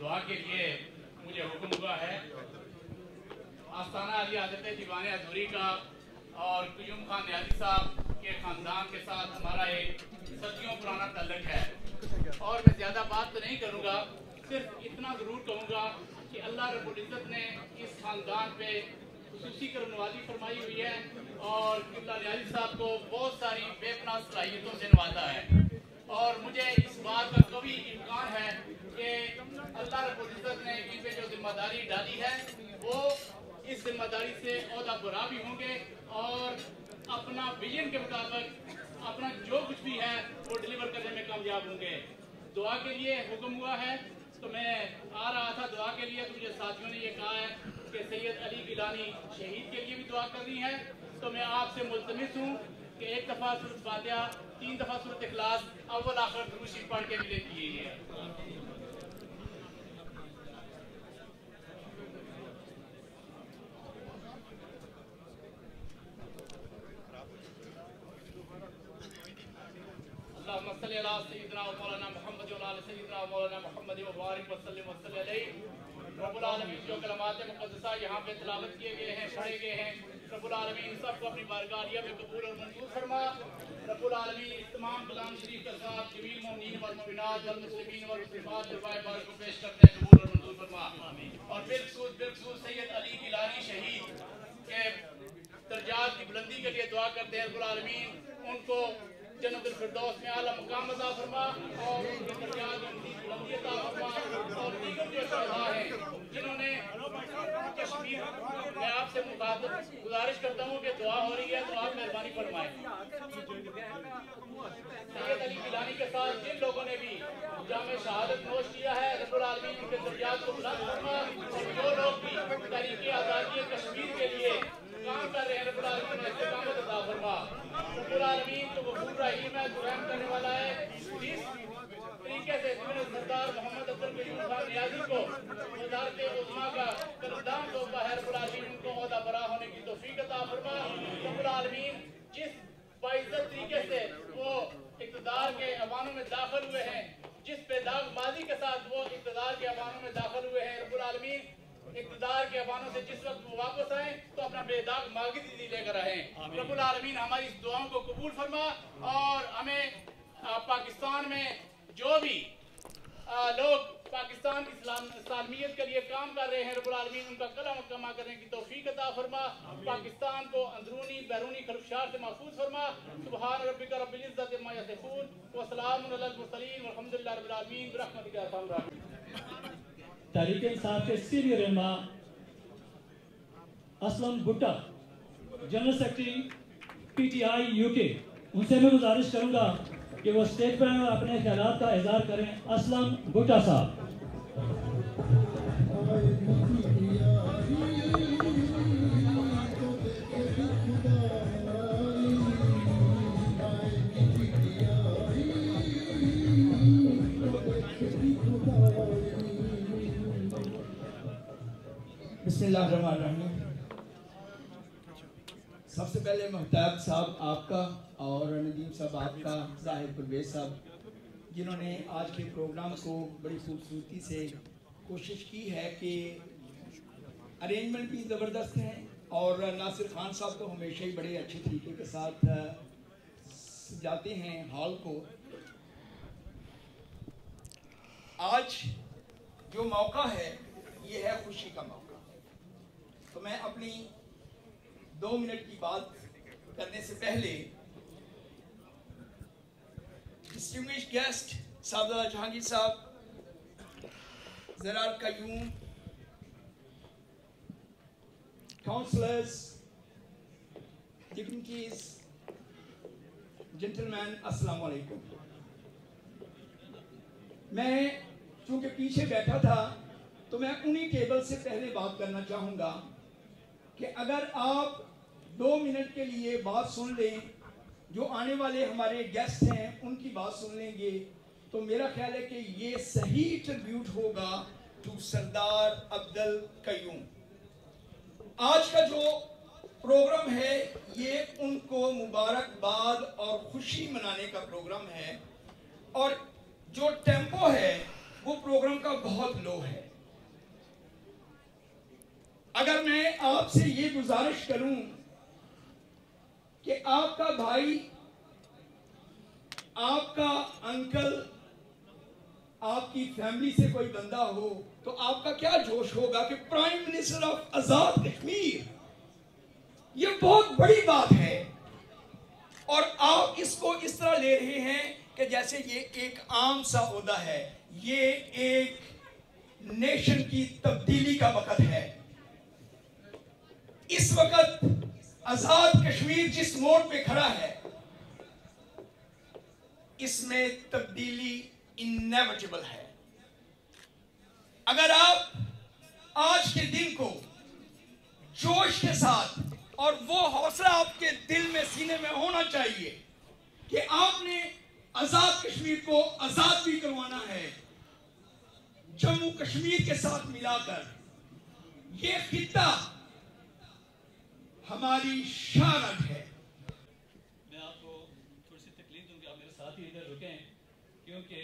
दुआ के लिए मुझे हुक्म हुआ है। आस्ताना अली आदत दीवान अधूरी का और क्यूम खान न्याजी साहब के ख़ानदान के साथ हमारा एक सदियों पुराना तल्लक है और मैं ज़्यादा बात तो नहीं करूँगा, सिर्फ इतना ज़रूर कहूँगा कि अल्लाह रब्बुल इज़्ज़त ने इस ख़ानदान पे खुसूसी करनवाली फरमाई हुई है और किबला न्याजी साहब को बहुत सारी बेपनाह सलाहियतों से नवाजा है और मुझे इस बात का कभी इम्कान है कि अल्लाह रब्बुल इज़्ज़त ने इन पे जो जिम्मेदारी डाली है वो इस जिम्मेदारी से ओहदा बुरा भी होंगे और अपना विजन के मुताबिक अपना जो कुछ भी है वो डिलीवर करने में कामयाब होंगे। दुआ के लिए हुक्म हुआ है तो मैं आ रहा था दुआ के लिए, तो मुझे साथियों ने ये कहा है कि सैयद अली गिलानी शहीद के लिए भी दुआ करनी है, तो मैं आपसे मुल्तमिस हूँ कि एक दफ़ा सूरत फातिहा, 3 दफ़ा सूरत इखलास, अव्वल आखिर दुरूद शरीफ पढ़ के मिले कीजिए। सय्यदना व मौलाना मुहम्मद व आले सय्यदना व मौलाना मुहम्मद व बारिक व सल्लम व सल्लल्लाहु अलैहि रब्बुल आलमीन। जो कलमात मुक़द्दसा यहाँ पे तिलावत किए गए हैं, पढ़े गए हैं, रब्बुल आलमीन सबको अपनी बारगाह में कबूल और मंजूर फरमा। रब्बुल आलमीन इस तमाम कलाम शरीफ के साथ जमील मोमिनीन वल मोमिनात वल मुस्लिमीन वल मुस्लिमात दुआए बार को पेश करते हैं, कबूल और मंजूर फरमा। और बिलखुसूस सैयद अली गिलानी शहीद के दर्जात की बुलंदी के लिए दुआ करते हैं, रब्बुल आलमीन उनको जन्नतुल फिरदौस में आला मुकाम अता फरमा और उनके दर्जात में मज़ीद बुलंदी अता फरमा। और दीगर जो शहदा हैं जिन्होंने कश्मीर, मैं आपसे मुखातिब गुजारिश करता हूँ कि दुआ हो रही है तो आप मेहरबानी फरमाएं। सैयद अली गिलानी के साथ जिन लोगों ने भी जामे शहादत नोश किया है, रब्बुल आलमीन उनके दर्जात को बुलंद फरमा। और जो लोग भी तहरीके आज़ादी कश्मीर के लिए काम कर रहे हैं, रब्बुल आलमीन उन्हें इस्तिकामत अता फरमा। रब्बुल आलमीन तो गफूर रहीम है, जो रहम करने वाला है। इस तरीके से सरदार मोहम्मद अब्दुल करीम खान न्याजी को वज़ारत उज़्मा का कदमदान तोहफा है, रब्बुल आलमीन उनको ओहदा बरा होने की तौफीक अता फरमा। रब्बुल आलमीन जिस बाइज़्ज़त तरीके से वो इक़्तिदार के अवानों में दाखिल हुए हैं, जिस बेदागबाजी के साथ वो इक़्तिदार के अवानों में दाखिल हुए हैं, रब्बुल आलमीन इक़्तिदार के अवानों से जिस वक्त वो वापस आए तो अपना बेदाग मागिदी लेकर आए। रब्बुल आलमीन हमारी इस दुआओं को कबूल फरमा और हमें पाकिस्तान में जो भी लोग पाकिस्तान की इस्लामियत के लिए काम कर रहे हैं, रब्बुल आलमीन उनका कलम कमा करने की तौफीक अता फरमा। पाकिस्तान को अंदरूनी बैरूनी खलफशार से महफूज फरमा। सुब्हान रब्बिका रब्बिल इज़्ज़ति अम्मा यसिफून व सलामुन अलल मुरसलीन वल्हम्दुलिल्लाहि रब्बिल आलमीन बिरहमतिका या अरहमर राहिमीन। तहरीक इंसाफ के सीनियर रहनुमा असलम भुट्टा, जनरल सेक्रेटरी PTI UK, उनसे मैं गुजारिश करूंगा कि वो स्टेज पर आए और अपने ख्यालात का इज़हार करें। असलम भुट्टा साहब। बिस्मिल्लाहिर्रहमानिर्रहीम। सबसे पहले महताब साहब आपका और नदीम साहब आपका, ज़ाहिर परवेज़ साहब, जिन्होंने आज के प्रोग्राम को बड़ी खूबसूरती से कोशिश की है कि अरेंजमेंट भी ज़बरदस्त हैं और नासिर खान साहब तो हमेशा ही बड़े अच्छे तरीके के साथ सजाते हैं हॉल को। आज जो मौका है ये है खुशी का मौका, तो मैं अपनी 2 मिनट की बात करने से पहले डिस्टिंग्विश्ड गेस्ट साहबजादा जहांगीर साहब, Zarar Qayyum, councillors, dignitaries, gentleman, अस्सलाम वालेकुम। मैं चूंकि पीछे बैठा था तो मैं उन्हीं टेबल से पहले बात करना चाहूँगा कि अगर आप 2 मिनट के लिए बात सुन लें, जो आने वाले हमारे गेस्ट हैं उनकी बात सुन लेंगे, तो मेरा ख्याल है कि ये सही ट्रिब्यूट होगा टू सरदार अब्दुल कयूम। आज का जो प्रोग्राम है ये उनको मुबारकबाद और खुशी मनाने का प्रोग्राम है, और जो टेम्पो है वो प्रोग्राम का बहुत लो है। अगर मैं आपसे ये गुजारिश करूं कि आपका भाई, आपका अंकल, आपकी फैमिली से कोई बंदा हो तो आपका क्या जोश होगा कि प्राइम मिनिस्टर ऑफ आजाद कश्मीर, ये बहुत बड़ी बात है, और आप इसको इस तरह ले रहे हैं कि जैसे ये एक आम सा ओहदा है। ये एक नेशन की तब्दीली का वक्त है। इस वक्त आजाद कश्मीर जिस मोड़ पे खड़ा है, इसमें तब्दीली इनएविटेबल है। अगर आप आज के दिन को जोश के साथ, और वो हौसला आपके दिल में, सीने में होना चाहिए कि आपने आजाद कश्मीर को आजाद भी करवाना है, जम्मू कश्मीर के साथ मिलाकर। ये खित्ता हमारी शान है। मैं आपको थोड़ी सी तकलीफ दूंगी, आप मेरे साथ ही इधर रुकें, क्योंकि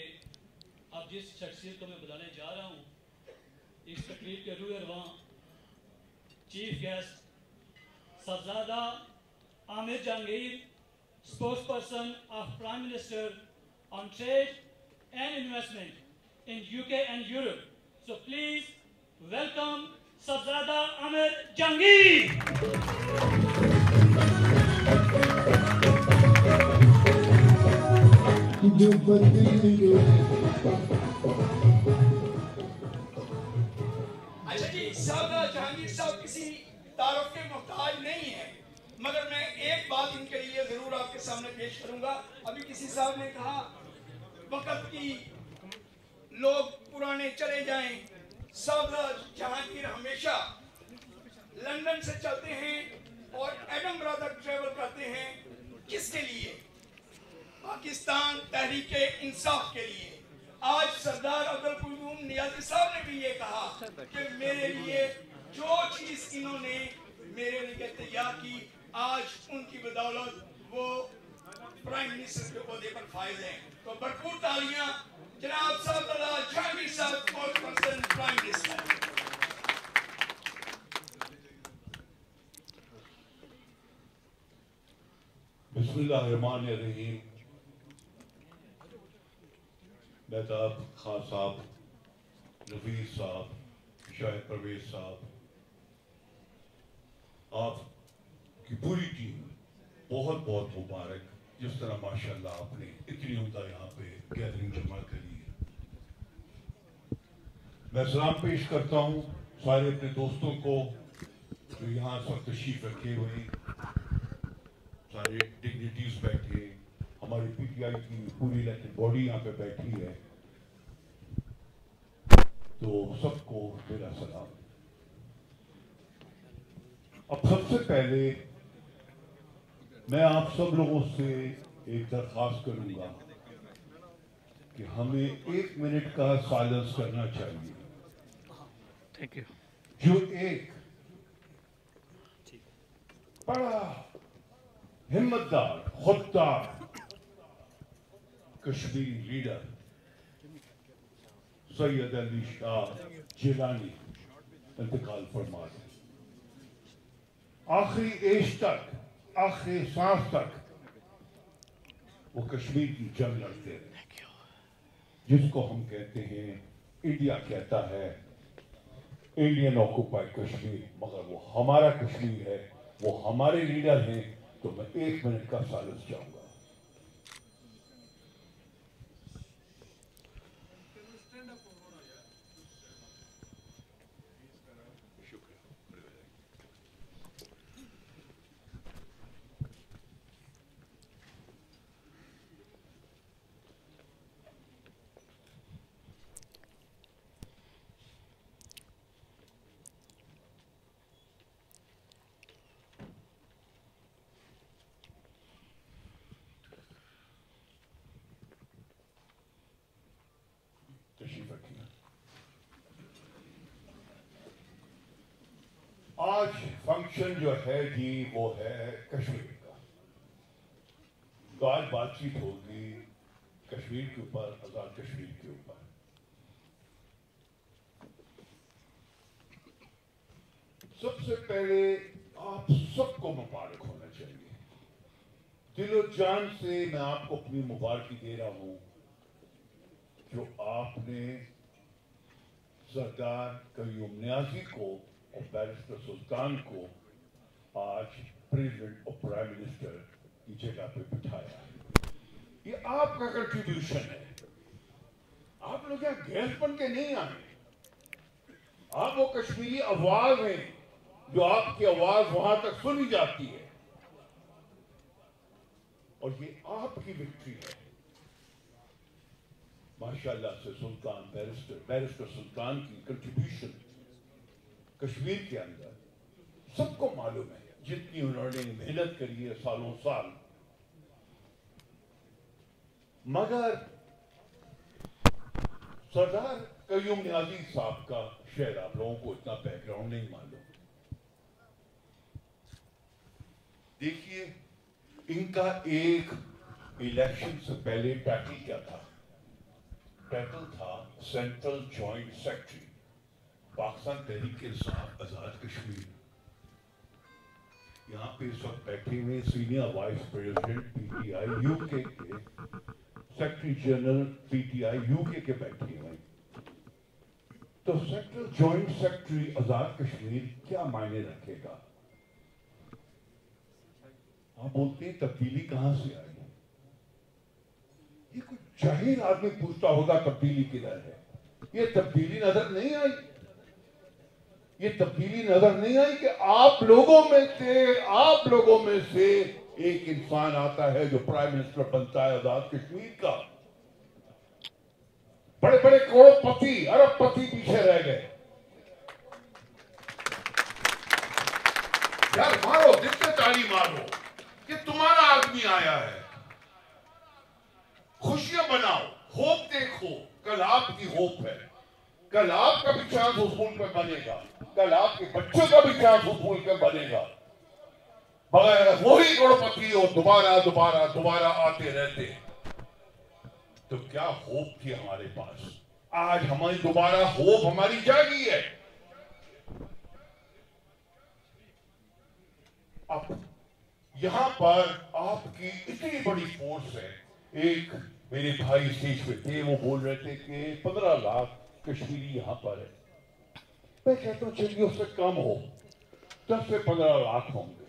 अब जिस शख्सियत को मैं बुलाने जा रहा हूँ, इस तकलीफ के रूए रवां chief guest Sahibzada Aamir Jahangir, spokesperson of Prime Minister on trade and investment in UK and Europe. So please welcome Sahabzada Amir Jahangir. अच्छा जी, साहबजादा जहांगीर साहब किसी तारुफ के मोहताज नहीं है, मगर मैं एक बात इनके लिए जरूर आपके सामने पेश करूंगा। अभी किसी साहब ने कहा वक्त की लोग पुराने चले जाएं। साहबजादा जहांगीर हमेशा लंदन से चलते हैं और एडनबरा तक ट्रेवल करते हैं। किसके लिए? पाकिस्तान तहरीके इंसाफ के लिए। आज सरदार अब्दुल कयूम नियाज़ी साहब ने भी ये कहा कि मेरे लिए जो चीज इन्होंने मेरे लिए तैयार की, आज उनकी बदौलत वो प्राइम मिनिस्टर के ओहदे पर फायज हैं। तो भरपूर तालियां जनाब साहबजादा जहांगीर साहब, स्पोक्सपर्सन प्राइम मिनिस्टर। बिस्मिल्लाहिर्रहमानिर्रहीम। मेहताब खान साहब, नवीस साहब, शाहिद परवेज साहब, आपकी पूरी टीम बहुत बहुत मुबारक। जिस तरह माशाल्लाह आपने इतनी उम्दा यहाँ पे गैदरिंग जमा करी है। मैं सलाम पेश करता हूँ सारे अपने दोस्तों को जो यहाँ सब तशरीफ रखे हुए, सारे डिग्निटीज बैठे, हमारी पीटीआई की पूरी इलेक्टेड बॉडी यहाँ पे बैठी है, तो सबको मेरा सलाम। अब सबसे पहले मैं आप सब लोगों से एक दरख्वास्त करूंगा कि हमें 1 मिनट का साइलेंस करना चाहिए। Thank you. जो एक बड़ा हिम्मतदार, खुददार कश्मीरी लीडर सैयद अली शाह जिलानी इंतकाल फरमा गए। आखिरी एज तक, आखिरी सांस तक वो कश्मीर की जंग लड़ते रहे, जिसको हम कहते हैं, इंडिया कहता है इंडियन ऑक्युपाइड कश्मीर, मगर वो हमारा कश्मीर है, वो हमारे लीडर हैं। तो मैं 1 मिनट का साइलेंस चाहूंगा। आज फंक्शन फंक्शन जो है जी वो है कश्मीर का। तो आज बातचीत होगी कश्मीर के ऊपर, आजाद कश्मीर के ऊपर। सबसे पहले आप सबको मुबारक होना चाहिए। दिलो जान से मैं आपको अपनी मुबारकी दे रहा हूं जो आपने सरदार कयूम न्याजी को और बैरिस्टर सुल्तान को आज प्रेसिडेंट और प्राइम मिनिस्टर की जगह पे बिठाया है। ये आपका कंट्रीब्यूशन है। आप लोग यहां गैस बन के नहीं आए, आप वो कश्मीरी आवाज हैं जो आपकी आवाज वहां तक सुनी जाती है, और ये आपकी विक्ट्री है। माशाल्लाह से सुल्तान बैरिस्टर सुल्तान की कंट्रीब्यूशन कश्मीर के अंदर सबको मालूम है, जितनी उन्होंने मेहनत करी है सालों साल। मगर सरदार कयूम न्याजी साहब का शायद आप लोगों को इतना बैकग्राउंड नहीं मालूम। देखिए, इनका एक इलेक्शन से पहले टाइटल क्या था? टाइटल था central joint secretary Pakistan Tehreek-e-Insaf Azad Kashmir. यहाँ पे इस वक्त बैठे हुए senior vice president PTI UK के, सेक्रेटरी जनरल पीटीआई यूके के बैठे हुए। तो central joint secretary Azad Kashmir क्या मायने रखेगा? आप बोलते हैं तब्दीली कहां से आई? ये कोई जाहिल आदमी पूछता होगा तब्दीली किधर है। ये तब्दीली नजर नहीं आई। ये तब्दीली नजर नहीं आई कि आप लोगों में से एक इंसान आता है जो प्राइम मिनिस्टर बनता है आजाद कश्मीर का। बड़े बड़े करोड़पति, अरबपति पीछे रह गए। यार मारो, जितने ताली मारो, ये तुम्हारा आदमी आया है। खुशियां बनाओ, होप देखो। कल आपकी होप है, कल आपका भी चांस उस मुल्क में बनेगा, कल आपके बच्चों का भी चांस उस मुल्क में बनेगा। मगर वही करोड़पति और दोबारा दोबारा दोबारा आते रहते, तो क्या होप थी हमारे पास? आज हमारी दोबारा होप हमारी जागी है। अब यहां पर आपकी इतनी बड़ी फोर्स है। एक मेरे भाई स्टेज पे थे, वो बोल रहे थे कि 15 लाख कश्मीरी यहां पर है। मैं कहता हूं चलिए उससे कम हो, 10 से 15 लाख होंगे।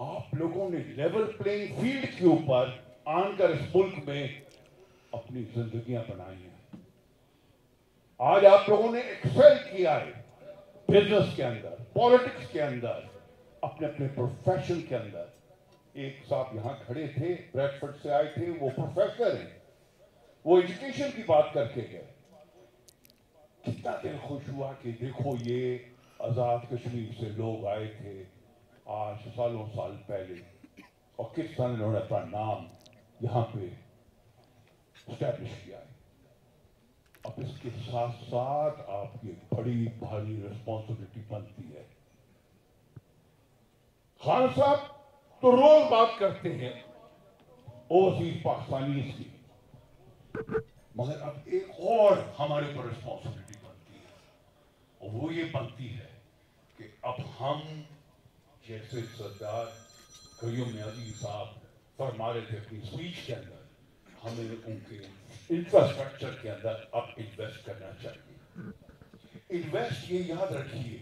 आप लोगों ने लेवल प्लेइंग फील्ड के ऊपर आनकर इस मुल्क में अपनी जिंदगियां बनाई हैं। आज आप लोगों ने एक्सेल किया है बिजनेस के अंदर, पॉलिटिक्स के अंदर, अपने अपने प्रोफेशन के अंदर। एक साहब यहां खड़े थे, ब्रैडफोर्ड से आए थे, वो प्रोफेसर हैं, वो एजुकेशन की बात करके गए। कितना दिल खुश हुआ कि देखो ये आजाद कश्मीर से लोग आए थे आज सालों साल पहले, और किस तरह उन्होंने अपना नाम यहां पे स्टैब्लिश किया है। अब इसके साथ साथ आपकी बड़ी भारी रिस्पॉन्सिबिलिटी बनती है। खान साहब तो रोज बात करते हैं ओवरसीज पाकिस्तानीज़ की, मगर अब एक और हमारे ऊपर रिस्पॉन्सिबिलिटी बनती है, और वो ये बनती है कि अब हम जैसे सरदार कयूम न्याजी साहब फरमा रहे थे अपनी स्पीच के अंदर, हमें उनके इंफ्रास्ट्रक्चर के अंदर अब इन्वेस्ट करना चाहिए। इन्वेस्ट, ये याद रखिए,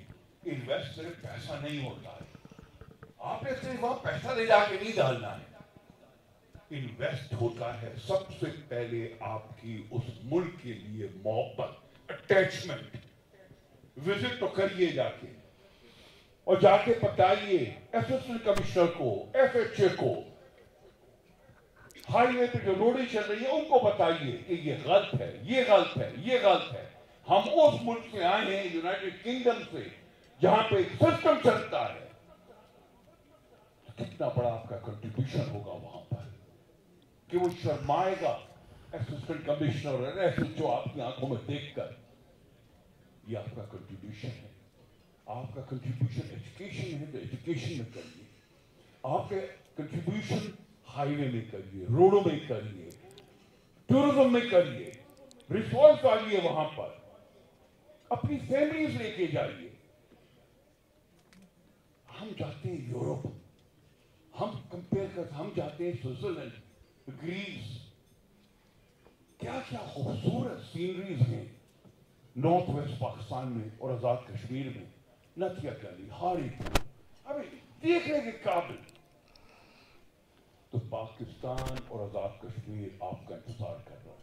इन्वेस्ट सिर्फ पैसा नहीं होता है। आपने सिर्फ वहां पैसा ले जाके नहीं डालना है। इन्वेस्ट होता है सबसे पहले आपकी उस मुल्क के लिए मोहब्बत, अटैचमेंट। विजिट तो करिए जाके, और जाके बताइए असिस्टेंट कमिश्नर को, FHA को, हाईवे पे जो रोडें चल रही है उनको बताइए कि ये गलत है, ये गलत है, ये गलत है। हम उस मुल्क से आए हैं, यूनाइटेड किंगडम से, जहां पे एक सिस्टम चलता है। कितना बड़ा आपका कंट्रीब्यूशन होगा वहां पर कि वो शर्माएगा असिस्टेंट कमिश्नर और SHO आपकी आंखों में देखकर। ये आपका कंट्रीब्यूशन है। आपका कंट्रीब्यूशन एजुकेशन है तो एजुकेशन में करिए, आपके कंट्रीब्यूशन हाईवे में करिए, रोडों में करिए, टूरिज्म में करिए, रिसोर्स डालिए, वहां पर अपनी फैमिलीज लेके जाइए। हम जाते हैं यूरोप, हम कंपेयर करते, हम जाते हैं स्विट्जरलैंड, ग्रीस, क्या क्या खूबसूरत सीनरीज हैं नॉर्थ वेस्ट पाकिस्तान में और आजाद कश्मीर में, नथिया गली, हारीपुर, अभी देखने के काबिल। तो पाकिस्तान और आजाद कश्मीर आपका इंतजार कर रहा है,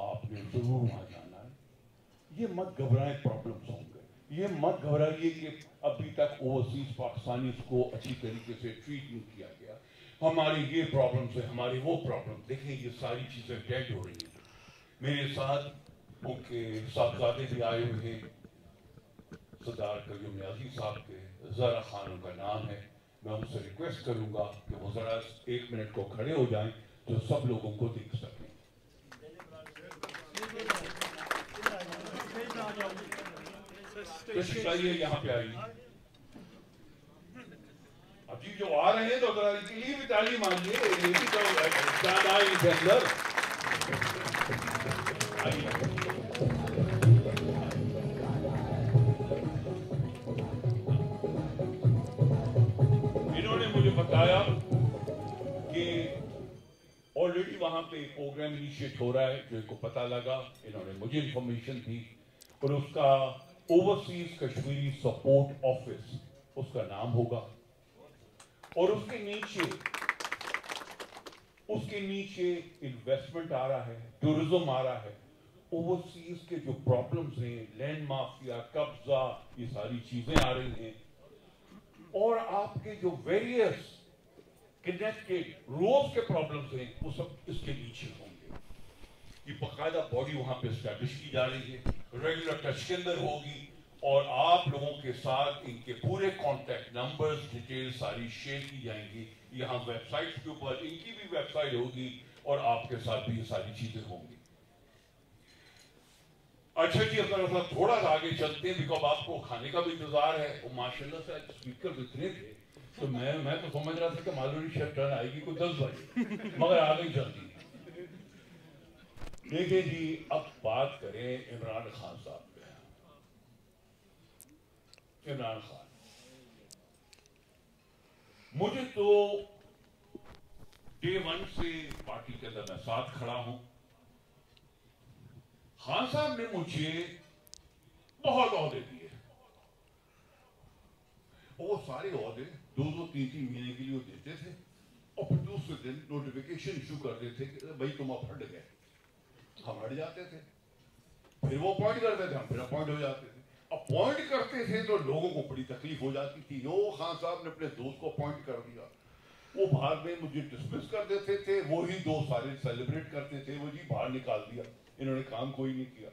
आपने जरूर वहां जाना है। ये मत घबराएं, प्रॉब्लम्स होंगे, ये मत घबराइए कि अभी तक ओवरसीज पाकिस्तानी को अच्छी तरीके से ट्रीट नहीं किया गया, हमारी ये प्रॉब्लम्स है, हमारी वो प्रॉब्लम। देखिए ये सारी चीजें डेड हो रही हैं। मेरे साथ उनके साहबजादे भी आए हुए हैं, सरदार कयूम न्याजी साहब के, जरा खान उनका नाम है। मैं उनसे रिक्वेस्ट करूंगा कि वो जरा 1 मिनट को खड़े हो जाएं तो सब लोगों को देख सकें। आइए यहाँ पे आइए। अभी जो आ रहे हैं तो जरा इनके लिए भी ताली मानिए, ये भी तो जान आए इनके अंदर। आइए बताया कि ऑलरेडी वहां पे प्रोग्राम इनिशिएट हो रहा है, जो इनको पता लगा, इन्होंने मुझे इंफॉर्मेशन दी, और उसका ओवरसीज कश्मीरी सपोर्ट ऑफिस उसका नाम होगा, और उसके नीचे इन्वेस्टमेंट आ रहा है, टूरिज्म आ रहा है, ओवरसीज के जो प्रॉब्लम्स हैं, लैंड माफिया, कब्जा, ये सारी चीजें आ रही हैं, और आपके जो वेरियस कनेक्टेड रोज के प्रॉब्लम्स हैं वो सब इसके नीचे होंगे। ये बकायदा बॉडी वहां पे एस्टैब्लिश की जा रही है, रेगुलर टच के अंदर होगी, और आप लोगों के साथ इनके पूरे कॉन्टैक्ट नंबर्स, डिटेल सारी शेयर की जाएंगी। यहाँ वेबसाइट के ऊपर इनकी भी वेबसाइट होगी, और आपके साथ भी ये सारी चीजें होंगी। अच्छा जी, अगर हम थोड़ा सा आगे चलते हैं, बिकॉज आपको खाने का भी इंतजार है। वो माशाल्लाह से स्पीकर इतने थे तो मैं तो समझ रहा था कि मालूनी शेफ टर्न आएगी कोई 10 बजे, मगर आ गई जल्दी। देखिए जी, अब बात करें इमरान खान साहब पे। इमरान खान, मुझे तो डे 1 से पार्टी के अंदर मैं साथ खड़ा हूं। खान साहब ने मुझे बहुत ओहदे दिए, वो सारे ओहदे 2-3 महीने के लिए देते थे, और फिर दूसरे दिन नोटिफिकेशन इशू करते थे कि भाई तुम अब हट गए। हम हट जाते थे, फिर वो अपॉइंट करते थे, हम फिर अपॉइंट हो जाते थे। अपॉइंट करते थे तो लोगों को बड़ी तकलीफ हो जाती थी, यो खान साहब ने अपने दोस्त को अपॉइंट कर दिया, वो बाद में मुझे डिसमिस कर देते थे, वही दोस्त सारे सेलिब्रेट करते थे, वो जी बाहर निकाल दिया, इन्होंने काम कोई नहीं किया।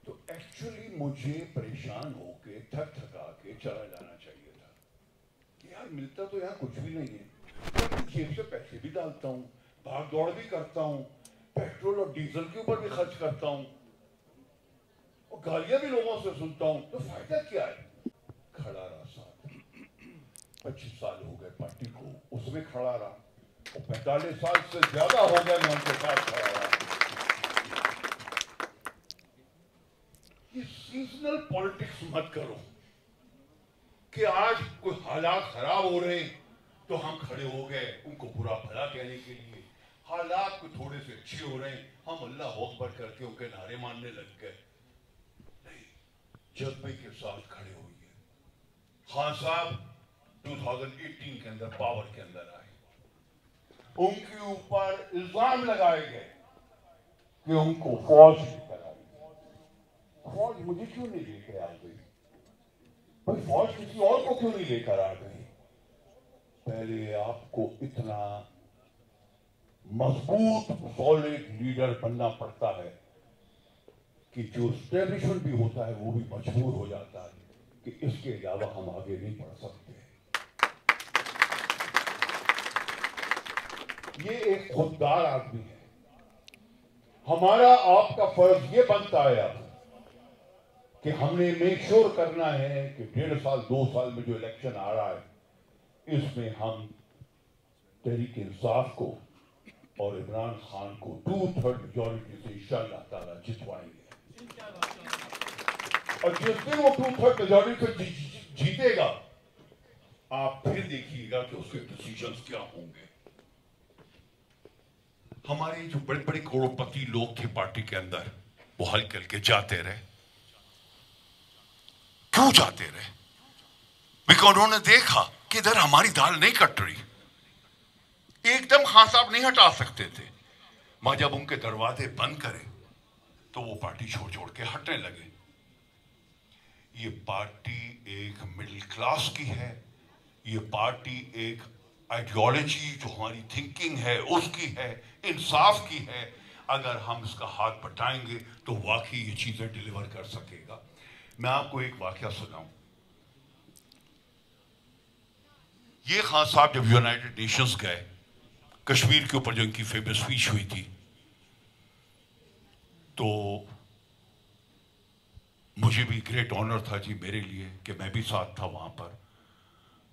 तो एक्चुअली मुझे परेशान होके थका के चला जाना चाहिए था कि यार मिलता तो यहाँ कुछ भी नहीं है, मैं जेब से पैसे भी डालता हूँ, भाग दौड़ भी करता हूँ, पेट्रोल और डीजल के ऊपर भी खर्च करता हूँ, और गालियां भी लोगों से सुनता हूँ, तो फायदा क्या है? खड़ा रहा साथ, 25 साल हो गए पार्टी को उसमें खड़ा रहा, और 45 साल से ज्यादा हो गए मैं उनके साथ खड़ा रहा। ये सीजनल पॉलिटिक्स मत करो कि आज कोई हालात खराब हो रहे तो हम खड़े हो गए उनको बुरा भला कहने के लिए, हालात को थोड़े से अच्छे हो रहे हैं हम अल्लाह अकबर करके उनके नारे मारने लग गए। नहीं, जज्बे के साथ खड़े होइए। खान साहब 2018 के अंदर पावर के अंदर आए, उनके ऊपर इल्जाम लगाए गए कि उनको फौज लेकर आई। फौज मुझे क्यों नहीं लेकर आ गई? भाई फौज किसी और को क्यों नहीं लेकर आ गई? पहले आपको इतना मजबूत सॉलिड लीडर बनना पड़ता है कि जो एस्टेब्लिशमेंट भी होता है वो भी मजबूर हो जाता है कि इसके अलावा हम आगे नहीं बढ़ सकते। ये एक खुददार आदमी है। हमारा आपका फर्ज ये बनता है अब कि हमने मेक श्योर करना है कि 1.5 साल 2 साल में जो इलेक्शन आ रहा है इसमें हम तहरीक इंसाफ को और इमरान खान को 2/3 मेजॉरिटी से इंशाअल्लाह ताला जितवाएंगे। और जिस दिन वो 2/3 मेजॉरिटी से जीतेगा आप फिर देखिएगा कि उसके डिसीजंस क्या होंगे। हमारे जो बड़े बड़े करोड़पति लोग थे पार्टी के अंदर वो हल्के हल्के जाते रहे। क्यों जाते रहे? बिकॉज उन्होंने देखा कि इधर हमारी दाल नहीं कट रही। एकदम खान साहब नहीं हटा सकते थे, मगर जब उनके दरवाजे बंद करे तो वो पार्टी छोड़ छोड़ के हटने लगे। ये पार्टी एक मिडिल क्लास की है, ये पार्टी एक आइडियोलॉजी जो हमारी थिंकिंग है उसकी है, इंसाफ की है। अगर हम इसका हाथ बटाएंगे तो वाकई ये चीजें डिलीवर कर सकेगा। मैं आपको एक वाकया सुनाऊं। ये खान साहब जब यूनाइटेड नेशंस गए, कश्मीर के ऊपर जो इनकी फेमस स्पीच हुई थी, तो मुझे भी ग्रेट ऑनर था जी मेरे लिए कि मैं भी साथ था वहां पर।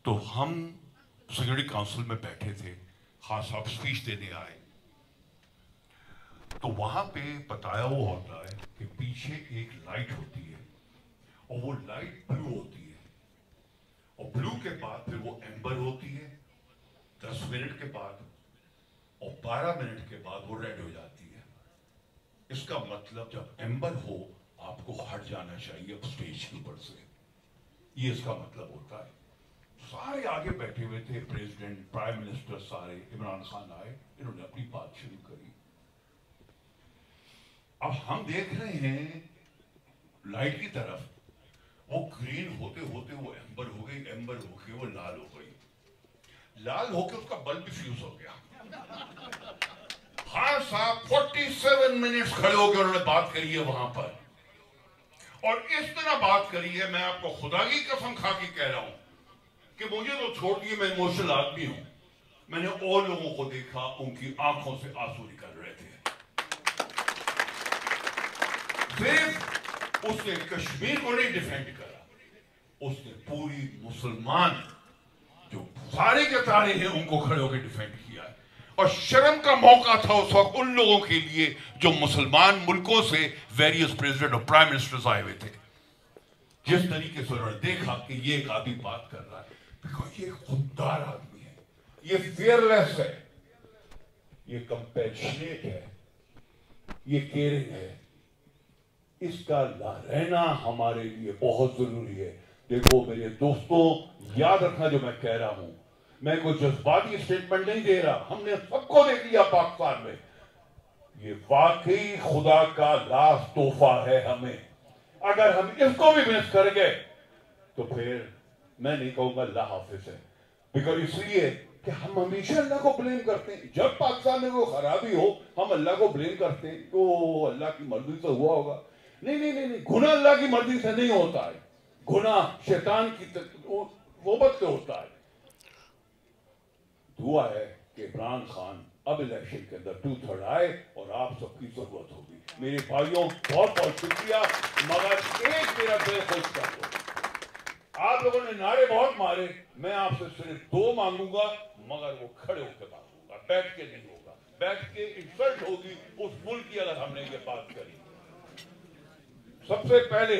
तो हम सिक्योरिटी काउंसिल में बैठे थे, खान साहब स्पीच देने आए, तो वहां पे बताया हुआ होता है कि पीछे एक लाइट होती है और वो लाइट ब्लू होती है, और ब्लू के बाद फिर वो एम्बर होती है 10 मिनट के बाद, और 12 मिनट के बाद वो रेड हो जाती है। इसका मतलब जब एम्बर हो आपको हट जाना चाहिए अब स्टेज के ऊपर से, ये इसका मतलब होता है। सारे आगे बैठे हुए थे, प्रेसिडेंट, प्राइम मिनिस्टर, सारे। इमरान खान आए, इन्होंने अपनी बात शुरू करी। अब हम देख रहे हैं लाइट की तरफ, वो ग्रीन होते होते वो एम्बर हो गई, एम्बर होके वो लाल हो गई, लाल होके उसका बल्ब भी फ्यूज हो गया। खान साहब 47 मिनट्स खड़े होकर उन्होंने बात करी है वहां पर, और इस तरह बात करी है, मैं आपको खुदा की कसम खा के कह रहा हूं कि मुझे तो छोड़ दिए, मैं इमोशनल आदमी हूं, मैंने और लोगों को देखा उनकी आंखों से आंसू निकल रहे थे। सिर्फ उसने कश्मीर को नहीं डिफेंड करा, उसने पूरी मुसलमान जो सारे के सारे हैं उनको खड़े होकर डिफेंड किया है। और शर्म का मौका था उस वक्त उन लोगों के लिए जो मुसलमान मुल्कों से वेरियस प्रेसिडेंट और प्राइम मिनिस्टर्स आए हुए थे। जिस तरीके से उन्होंने देखा कि ये एक आदमी बात कर रहा है, बिकॉज ये खुददार आदमी है, ये फियरलेस है, ये कंपैशनेट है, ये केयरिंग है, इसका रहना हमारे लिए बहुत जरूरी है। देखो मेरे दोस्तों, याद रखना जो मैं कह रहा हूं, मैं कोई जज्बाती स्टेटमेंट नहीं दे रहा, हमने सबको देख लिया पाकिस्तान में, ये वाकई खुदा का लास्ट तोहफा है हमें। अगर हम इसको भी मिस कर गए तो फिर मैं नहीं कहूंगा अल्लाह हाफिज है, बिकॉज इसलिए कि हम हमेशा अल्लाह को ब्लेम करते हैं। जब पाकिस्तान में कोई खराबी हो हम अल्लाह को ब्लेम करते हैं, तो अल्लाह की मर्जी से हुआ होगा। नहीं नहीं नहीं नहीं, गुनाह अल्लाह की मर्जी से नहीं होता है, गुनाह शैतान की नौबत से होता है। दुआ है कि इमरान खान अब इलेक्शन के अंदर 2/3 आए और आप सबकी जरूरत होगी। मेरे भाइयों बहुत बहुत शुक्रिया, मगर एक मेरा दिल खुश कर दो, आप लोगों ने नारे बहुत मारे, मैं आपसे सिर्फ 2 मांगूंगा, मगर वो खड़े होकर मांगूंगा, बैठ के नहीं होगा। बैठ के इंसल्ट होगी उस मुल्क की अगर हमने ये बात करी। सबसे पहले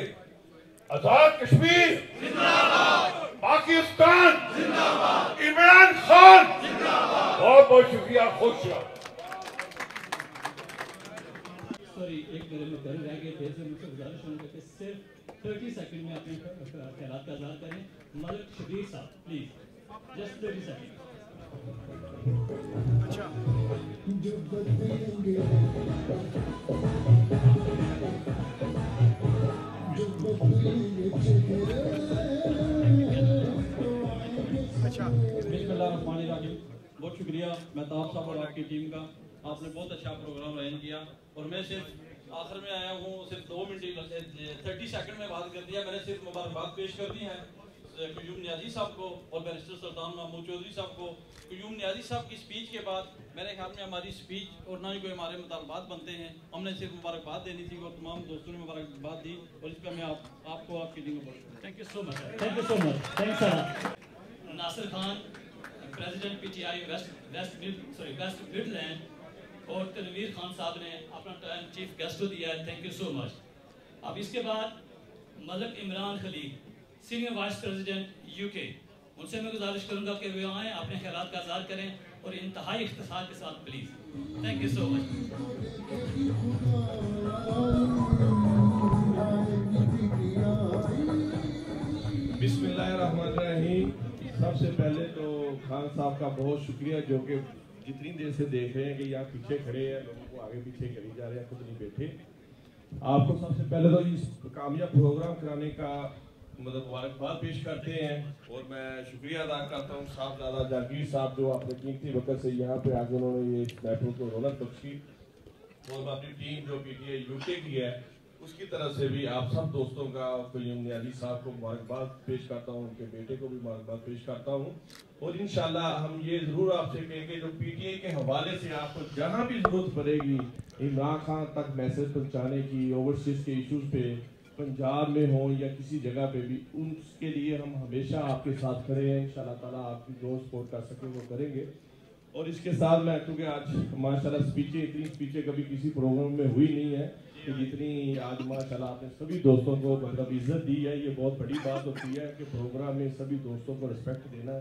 आजाद कश्मीर जिंदाबाद, पाकिस्तान जिंदाबाद, इमरान खान जिंदाबाद। बहुत बहुत शुक्रिया, खुश रहो। सॉरी, एक मेरे में रह गए थे, मुझसे गुजारिश होने के सिर्फ 30 सेकंड में अपने ख्यालात का इजहार करें। मलिक शबीर साहब प्लीज, जस्ट 30 सेकंड। बिस्मिल्लाहिर्रहमानिर्रहीम। बहुत शुक्रिया मेहताब साहब और आपकी टीम का, आपने बहुत अच्छा प्रोग्राम अरेंज किया। और मैं सिर्फ आखिर में आया हूँ, सिर्फ 2 मिनट ही 30 सेकंड में बात कर दिया, मैंने सिर्फ मुबारकबाद पेश कर दी है क्यूम नियाजी साहब को और बैरिस्टर सुल्तान महमूद चौधरी साहब को। क्यूम नियाजी साहब की स्पीच के बाद मेरे ख्याल में हमारी स्पीच और ना ही कोई हमारे मुतालबात बनते हैं, हमने सिर्फ मुबारकबाद देनी थी और तमाम दोस्तों ने मुबारकबाद दी और इस पर मैं आपको आपकी दी मुबारक। Thank you so much, thank you so much, thanks sir. Nasir Khan president PTI West Midland और तनवीर खान साहब ने अपना टाइम चीफ गेस्ट को दिया है, थैंक यू सो मच। अब इसके बाद Malik Imran Khalil senior vice president UK, उनसे मैं गुजारिश करूंगा कि वे आएँ, अपने ख्यालात का इज़हार करें और इंतहाई इख्तिसार के साथ please. Thank you so much. बिस्मिल्लाहिर्रहमानिर्रहीम। सबसे पहले तो खान साहब का बहुत शुक्रिया जो कि जितनी देर से देख रहे हैं कि यहाँ पीछे खड़े हैं, लोगों को आगे पीछे करी जा रहे हैं, खुद नहीं बैठे। आपको सबसे पहले तो इस कामयाब प्रोग्राम कराने का मतलब मुबारकबाद पेश करते हैं और मैं शुक्रिया अदा करता हूँ साहबजादा जहांगीर साहब जो अपने कीमती वक्त से यहाँ पे आके उन्होंने ये महफिल को रौनक बख्शी और अपनी टीम जो PTI UK की है उसकी तरफ से भी आप सब दोस्तों का क्यूम नियाजी साहब को मुबारकबाद पेश करता हूँ, उनके बेटे को भी मुबारकबाद पेश करता हूँ और इंशाल्लाह हम ये ज़रूर आपसे कहेंगे जो PTI के हवाले से आपको जहाँ भी ज़रूरत पड़ेगी इमरान खान तक मैसेज पहुँचाने की, ओवरसीज़ के इशूज़ पे पंजाब में हो या किसी जगह पे भी, उसके लिए हम हमेशा आपके साथ खड़े हैं। इंशाल्लाह ताला आपकी जो सपोर्ट कर सकें वो करेंगे। और इसके साथ मैं क्योंकि आज माशाल्लाह इतनी स्पीचें कभी किसी प्रोग्राम में हुई नहीं है कि जितनी आज माशाल्लाह आपने सभी दोस्तों को मतलब इज्जत दी है। ये बहुत बड़ी बात होती है कि प्रोग्राम में सभी दोस्तों को रिस्पेक्ट देना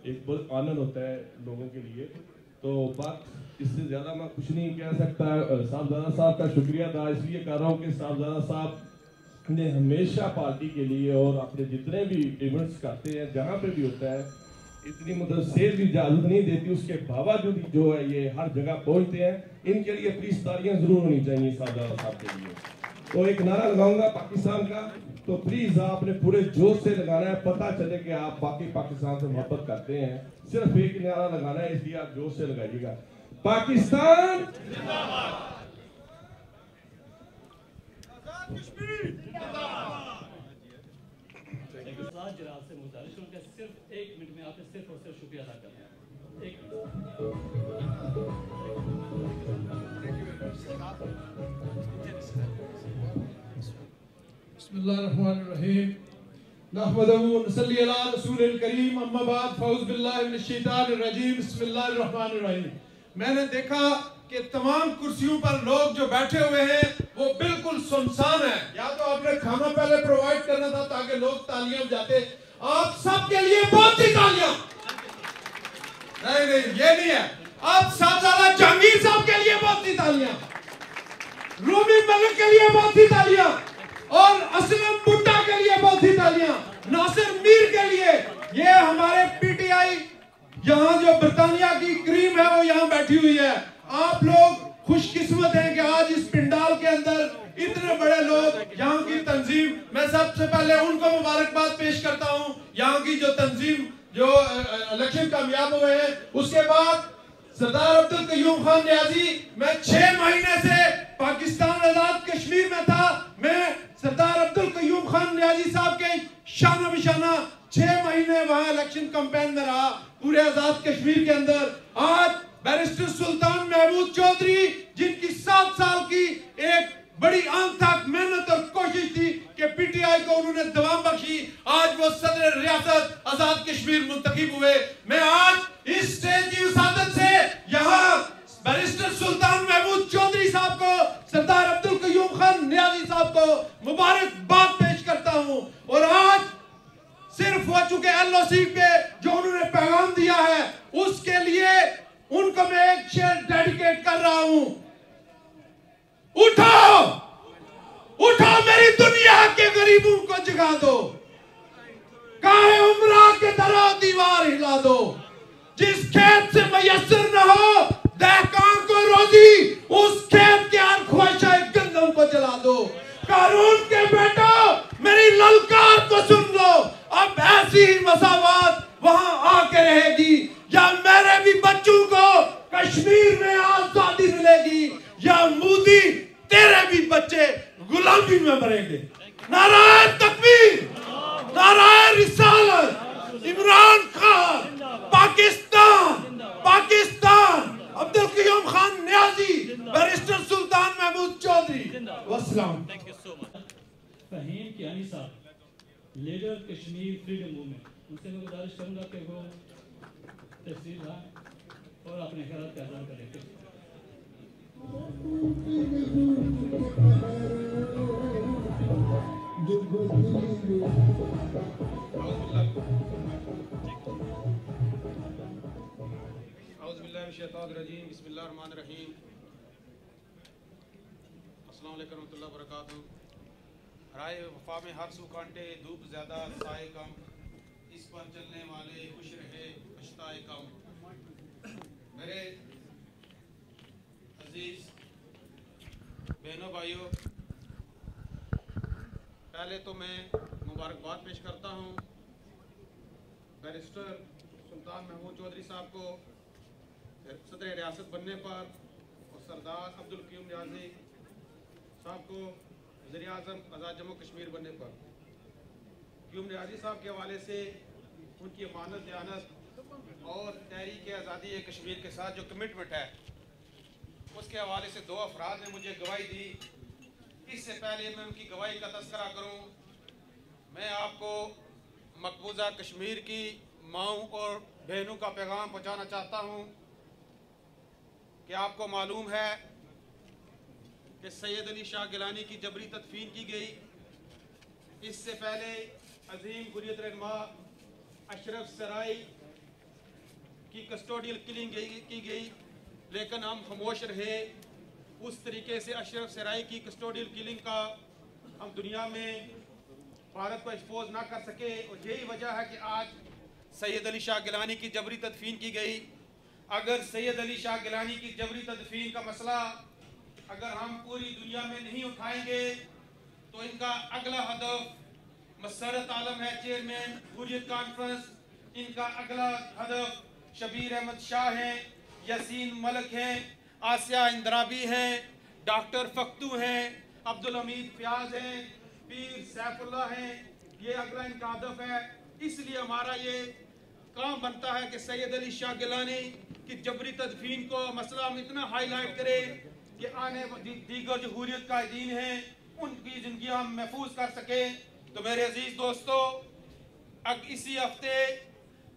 एक बहुत आनंद होता है लोगों के लिए। तो बात इससे ज़्यादा मैं कुछ नहीं कह सकता। साहबजादा साहब का शुक्रिया अदा इसलिए कर रहा हूँ कि साहबजादा साहब ने हमेशा पार्टी के लिए और अपने जितने भी इवेंट्स करते हैं जहाँ पे भी होता है इतनी मतलब सेल भी इजाज़त नहीं देती, उसके बावजूद जो है ये हर जगह पहुँचते हैं। इनके लिए प्लीज तालियां जरूर होनी चाहिए साहबजादा साहब के लिए। तो एक नारा लगाऊंगा पाकिस्तान का, तो प्लीज आपने पूरे जोश से लगाना है, पता चले कि आप बाकी पाकिस्तान से मोहब्बत करते हैं। सिर्फ एक नारा लगाना है, इसलिए आप जोश से लगाइएगा, पाकिस्तान जिंदाबाद। जनाब से मुतालिक उनका सिर्फ 1 मिनट में आपने सिर्फ और सिर्फ शुक्रिया अदा करना है। 1 मिनट। बिस्मिल्लाहिर्रहमानिर्रहीम। नहमदुहु व नसल्ली अला रसूलिल करीम, अम्मा बाद, फौज़ बिल्लाहि मिनश शैतानिर रजीम, बिस्मिल्लाहिर्रहमानिर्रहीम। मैंने देखा कि तमाम कुर्सियों पर लोग जो बैठे हुए हैं वो बिल्कुल सुनसान है। या तो आपने खाना पहले प्रोवाइड करना था ताकि लोग तालियां बजाते। आप सबके लिए बहुत सी तालियां। नहीं ये नहीं है। आप साहबजादा जहांगीर साहब के लिए बहुत सी तालियां, रूमी मलिक के लिए बहुत सी तालियां और असलम बुड्ढा के लिए बहुत सी तालियां, नासिर मीर के लिए। ये हमारे PTI यहाँ जो बरतानिया की क्रीम है वो यहाँ बैठी हुई है। आप लोग खुशकिस्मत हैं कि आज इस पिंडाल के अंदर इतने बड़े लोग, यहाँ की तंजीम, मैं सबसे पहले उनको मुबारकबाद पेश करता हूँ। यहाँ की जो तंजीम जो इलेक्शन कामयाब हुए हैं, उसके बाद सरदार अब्दुल कयूम खान नियाजी, मैं 6 महीने से पाकिस्तान आजाद कश्मीर में था। मैं सरदार अब्दुल कयूम खान नियाजी साहब के शाना बिशाना 6 महीने वहां इलेक्शन कैंपेन में रहा पूरे आजाद कश्मीर के अंदर। आज बैरिस्टर सुल्तान महमूद चौधरी, जिनकी 7 साल की एक बड़ी अनथक मेहनत और कोशिश थी कि PTI को उन्होंने दवा बख्शी, आज वो सदर रियासत आजाद कश्मीर मुंतखब हुए। मैं आज इस स्टेज की विसादत से यहाँ बैरिस्टर सुल्तान महमूद चौधरी साहब को, सरदार अब्दुल कयूम खान नियाजी साहब को मुबारकबाद पेश करता हूँ। और आज सिर्फ हो चुके LOC पे जो उन्होंने पैगाम दिया है उसके लिए उनको मैं एक शेर डेडिकेट कर रहा हूं। उठो उठो मेरी दुनिया के गरीबों को जगा दो, काहे उम्रा के दरा दीवार हिला दो। जिस खेत से मयसर न हो दहकान को रोजी, उस खेत के हर ख्वाहिशां गंदम को जला दो। कानून के बेटो मेरी ललकार को सुन लो, अब ऐसी ही मसावत वहां आके रहेगी। या मेरे भी बच्चों को कश्मीर में आजादी मिलेगी, या मोदी तेरे भी बच्चे गुलामी में मरेंगे। नाराए तकबीर, नाराए रिसालत, इमरान खान, पाकिस्तान, पाकिस्तान, अब्दुल कयूम खान न्याजी, बैरिस्टर सुल्तान महमूद चौधरी। वस्सलाम। Thank you so much. Fahim Kiani साहब, लीडर कश्मीर फ्रीडम मूवमेंट, उनसे मैं गुजारिश करूंगा कि वो तस्वीर लाएं और अपने ख्याल का इज़हार करें। औज़ुबिल्लाहिमिनश्शैतानिर्रजीम, बिस्मिल्लाहिर्रहमानिर्रहीम, अस्सलाम वालेकुम रहमतुल्लाहि व बरकातुहू। राय वफा में हर सू कांटे, धूप ज़्यादा साए कम, इस पर चलने वाले खुश रहे पछताए कम। मेरे अजीज बहनों भाइयों, पहले तो मैं मुबारकबाद पेश करता हूँ बैरिस्टर सुल्तान महमूद चौधरी साहब को सदर रियासत बनने पर, और सरदार अब्दुल कयूम न्याजी साहब को वज़ीर आज़म आज़ाद जम्मू कश्मीर बनने पर। कयूम न्याजी साहब के हवाले से उनकी अमानत दयानत और तहरीक आज़ादी कश्मीर के साथ जो कमिटमेंट है, उसके हवाले से दो अफराद ने मुझे गवाही दी। इससे पहले मैं उनकी गवाही का तज़किरा करूं, मैं आपको मकबूजा कश्मीर की माओं और बहनों का पैगाम पहुंचाना चाहता हूं कि आपको मालूम है कि सैयद अली शाह गिलानी की जबरी तदफीन की गई। इससे पहले अजीम हुर्रियत रहनुमा अशरफ सराई की कस्टोडियल किलिंग की गई, लेकिन हम खामोश रहे। उस तरीके से अशरफ सराई की कस्टोडियल किलिंग का हम दुनिया में भारत को एक्सपोज ना कर सके, और यही वजह है कि आज सैयद अली शाह गिलानी की जबरी तदफीन की गई। अगर सैयद अली शाह गिलानी की जबरी तदफीन का मसला अगर हम पूरी दुनिया में नहीं उठाएंगे तो इनका अगला हदफ मसरत आलम है, चेयरमैन हुर्रियत कॉन्फ्रेंस। इनका अगला हदफ शबीर अहमद शाह हैं, यासीन मलिक हैं, आसिया इंदराबी हैं, डॉक्टर फख्तू हैं, अब्दुल हमीद फयाज हैं, पीर सैफुल्लाह हैं। ये अगला इनका हदफ है। इसलिए हमारा ये काम बनता है कि सैयद अली शाह गिलानी की जबरी तदफीन को मसला हम इतना हाईलाइट करें कि आने दीगर जो हुर्रियत कायदीन हैं उनकी जिंदगी हम महफूज कर सकें। तो मेरे अजीज दोस्तों, अब इसी हफ्ते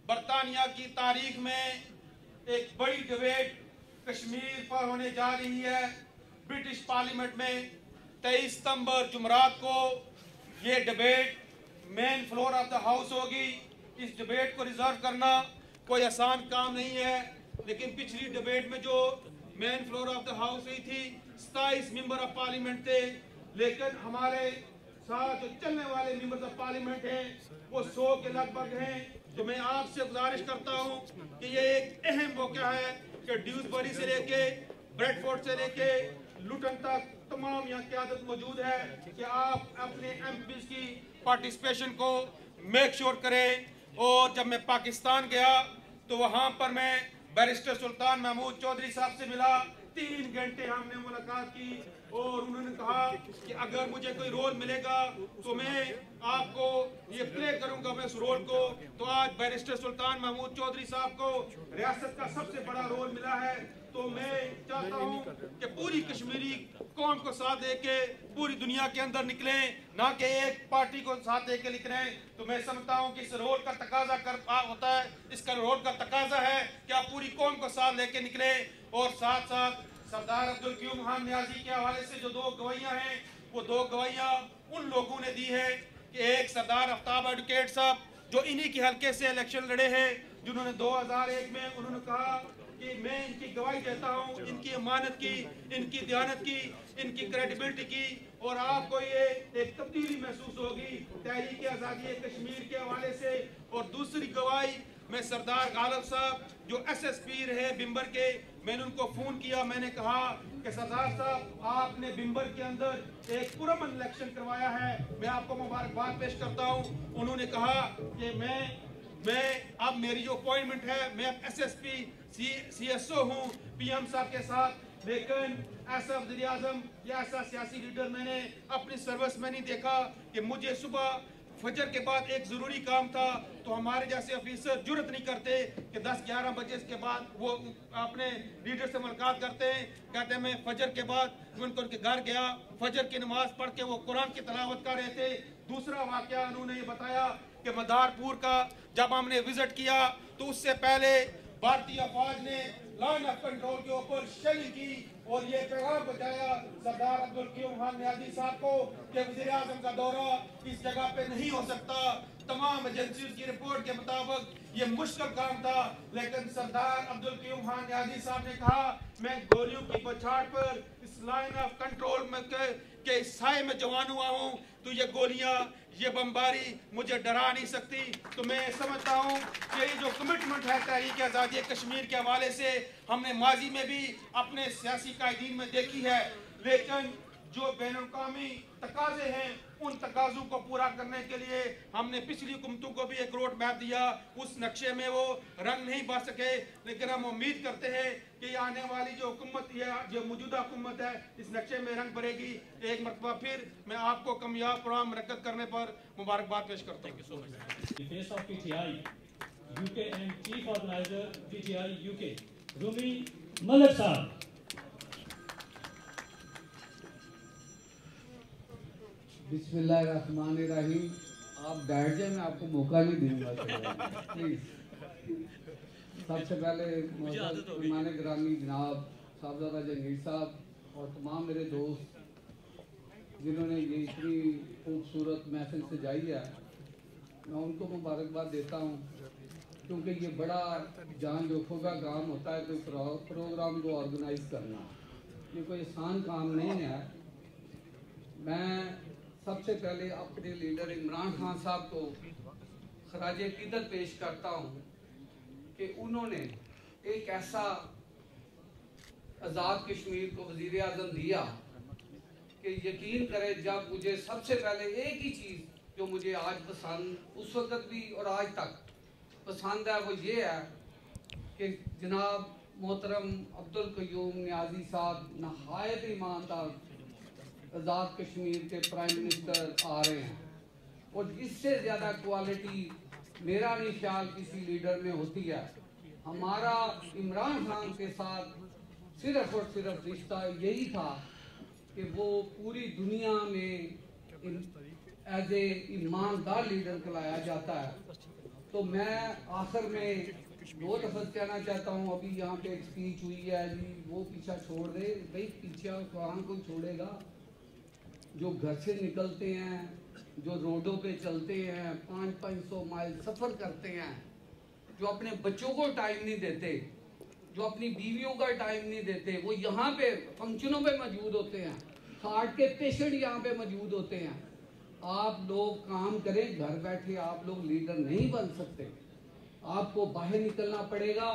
बरतानिया की तारीख में एक बड़ी डिबेट कश्मीर पर होने जा रही है ब्रिटिश पार्लियामेंट में। 23 सितंबर जुमरात को ये debate main floor of the house होगी। इस डिबेट को रिजर्व करना कोई आसान काम नहीं है, लेकिन पिछली डिबेट में जो main floor of the house हुई थी 27 मेंबर ऑफ पार्लियामेंट थे, लेकिन हमारे साथ जो चलने वाले मेंबर्स ऑफ पार्लियामेंट हैं वो 100 के लगभग हैं। तो मैं आपसे गुजारिश करता हूं कि ये एक अहम मौका है कि ड्यूसबरी से लेके ब्रेडफोर्ड से लेके लुटन तक तमाम यहाँ क़यादत मौजूद है कि आप अपने एमपीज़ की पार्टिसिपेशन को मेक श्योर करें। और जब मैं पाकिस्तान गया तो वहाँ पर मैं बैरिस्टर सुल्तान महमूद चौधरी साहब से मिला। 3 घंटे हमने मुलाकात की और उन्होंने कहा कि अगर मुझे कोई रोल मिलेगा तो मैं आपको ये प्ले करूंगा मैं उस रोल को। तो आज बैरिस्टर सुल्तान महमूद चौधरी साहब को रियासत का सबसे बड़ा रोल मिला है। तो मैं चाहता हूं कि पूरी कश्मीरी कौम को साथ देके पूरी दुनिया के अंदर निकलें, ना कि एक पार्टी को साथ देके निकलें। तो मैं समझता हूं कि इस रोल का तकाजा होता है, इसका रोल का तकाजा है कि आप पूरी कौम को साथ लेके निकलें। और साथ साथ सरदार अब्दुल कयूम खान न्याजी के हवाले से जो 2 गवाहियाँ हैं वो 2 गवाहियाँ उन लोगों ने दी है कि एक सरदार आफ्ताब एडवोकेट साहब जो इन्हीं के हल्के से इलेक्शन लड़े हैं, जिन्होंने 2001 में उन्होंने कहा कि मैं इनकी गवाही देता हूँ, इनकी अमानत की, इनकी दयानत की, इनकी क्रेडिबिलिटी की, और आपको ये एक तब्दीली महसूस होगी तहरीक आज़ादी कश्मीर के हवाले से। और दूसरी गवाही मैं सरदार गालिब साहब जो SSP रहे बिम्बर के, मैंने उनको फ़ोन किया, मैंने कहा कि सरदार साहब आपने बिम्बर के अंदर एक पुरअमन इलेक्शन करवाया है, मैं आपको मुबारकबाद पेश करता हूँ। उन्होंने कहा कि मैं अब मेरी जो अपॉइंटमेंट है मैं SSP CSO हूँ PM साहब के साथ, लेकिन ऐसा वज़ीर आज़म या ऐसा सियासी लीडर मैंने अपनी सर्विस में नहीं देखा कि मुझे सुबह फजर के बाद एक ज़रूरी काम था, तो हमारे जैसे ऑफिसर जुर्रत नहीं करते कि 10-11 बजे के बाद वो अपने लीडर से मुलाकात करते हैं। कहते हैं मैं फजर के बाद उनके घर गया, फजर की नमाज पढ़ के वो कुरान की तलावत कर रहे थे। दूसरा वाक़या उन्होंने ये बताया कि मदारपुर का जब हमने विजिट किया तो उससे पहले भारतीय फौज ने लाइन ऑफ कंट्रोल के ऊपर शेलिंग की और ये पैगाम बचाया सरदार अब्दुल कयूम खान नियाज़ी साहब को कि वज़ीर आज़म का दौरा इस जगह पे नहीं हो सकता। तमाम एजेंसियों की रिपोर्ट के मुताबिक ये मुश्किल काम था, लेकिन सरदार अब्दुल कयूम खान नियाज़ी साहब ने कहा मैं गोलियों की बौछार पर इस लाइन ऑफ कंट्रोल में के साए में जवान हुआ हूँ, तो ये गोलियाँ ये बमबारी मुझे डरा नहीं सकती। तो मैं समझता हूँ कि ये जो कमिटमेंट है तहरीक आज़ादी कश्मीर के हवाले से हमने माजी में भी अपने सियासी कायदीन में देखी है, लेकिन जो बैनुल-अक़वामी तकाज़े हैं उन तकाज़ों को पूरा करने के लिए हमने पिछली हुकूमतों को भी एक रोड मैप दिया। उस नक्शे में वो रंग नहीं भर सके, लेकिन हम उम्मीद करते हैं कि आने वाली जो हुकूमत है, जो मौजूदा हुकूमत है, इस नक्शे में रंग भरेगी। एक मरतबा फिर मैं आपको कामयाब प्रोग्राम मुनक्कद करने पर मुबारकबाद पेश करता हूँ। बिस्मिल्लाहिर्रहमानिर्रहीम। आप बैठ जाए, मैं आपको मौका नहीं दूंगा प्लीज। सबसे पहले मेहमान गिरामी जनाब साहबजादा जहांगीर साहब और तमाम मेरे दोस्त जिन्होंने ये इतनी खूबसूरत महफिल सजाई है, मैं उनको मुबारकबाद देता हूँ, क्योंकि ये बड़ा जान जोखों का काम होता है कोई प्रोग्राम को ऑर्गेनाइज करना। ये कोई आसान काम नहीं है। मैं सबसे पहले अपने लीडर इमरान खान साहब को खराज अक़ीदत पेश करता हूँ कि उन्होंने एक ऐसा आज़ाद कश्मीर को वज़ीर आज़म दिया कि यकीन करें, जब मुझे सबसे पहले एक ही चीज़ जो मुझे आज पसंद, उस वक़्त भी और आज तक पसंद है, वो ये है कि जनाब मोहतरम अब्दुल कयूम नियाज़ी साहब नहायत ईमानदार आज़ाद कश्मीर के प्राइम मिनिस्टर आ रहे हैं, और इससे ज़्यादा क्वालिटी मेरा नहीं ख्याल किसी लीडर में होती है। हमारा इमरान खान के साथ सिर्फ और सिर्फ रिश्ता यही था कि वो पूरी दुनिया में एज ए ईमानदार लीडर कहलाया जाता है। तो मैं आखिर में दो लफ्ज़ कहना चाहता हूँ। अभी यहाँ पे एक स्पीच हुई है जी, वो पीछा छोड़ दे भाई, पीछे कुरान को छोड़ेगा। जो घर से निकलते हैं, जो रोडों पे चलते हैं, 500-500 माइल सफ़र करते हैं, जो अपने बच्चों को टाइम नहीं देते, जो अपनी बीवियों का टाइम नहीं देते, वो यहाँ पे फंक्शनों पे मौजूद होते हैं, हार्ट के पेशेंट यहाँ पे मौजूद होते हैं। आप लोग काम करें, घर बैठे आप लोग लीडर नहीं बन सकते, आपको बाहर निकलना पड़ेगा।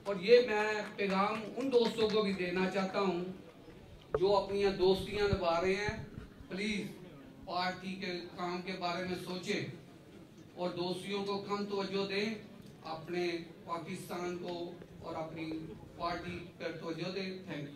और ये मैं पैगाम उन दोस्तों को भी देना चाहता हूँ जो अपनी दोस्तियाँ निभा रहे हैं। प्लीज़ पार्टी के काम के बारे में सोचें और दोस्तियों को कम तवज्जो दें, अपने पाकिस्तान को और अपनी पार्टी पर तवज्जो दें। Thank you.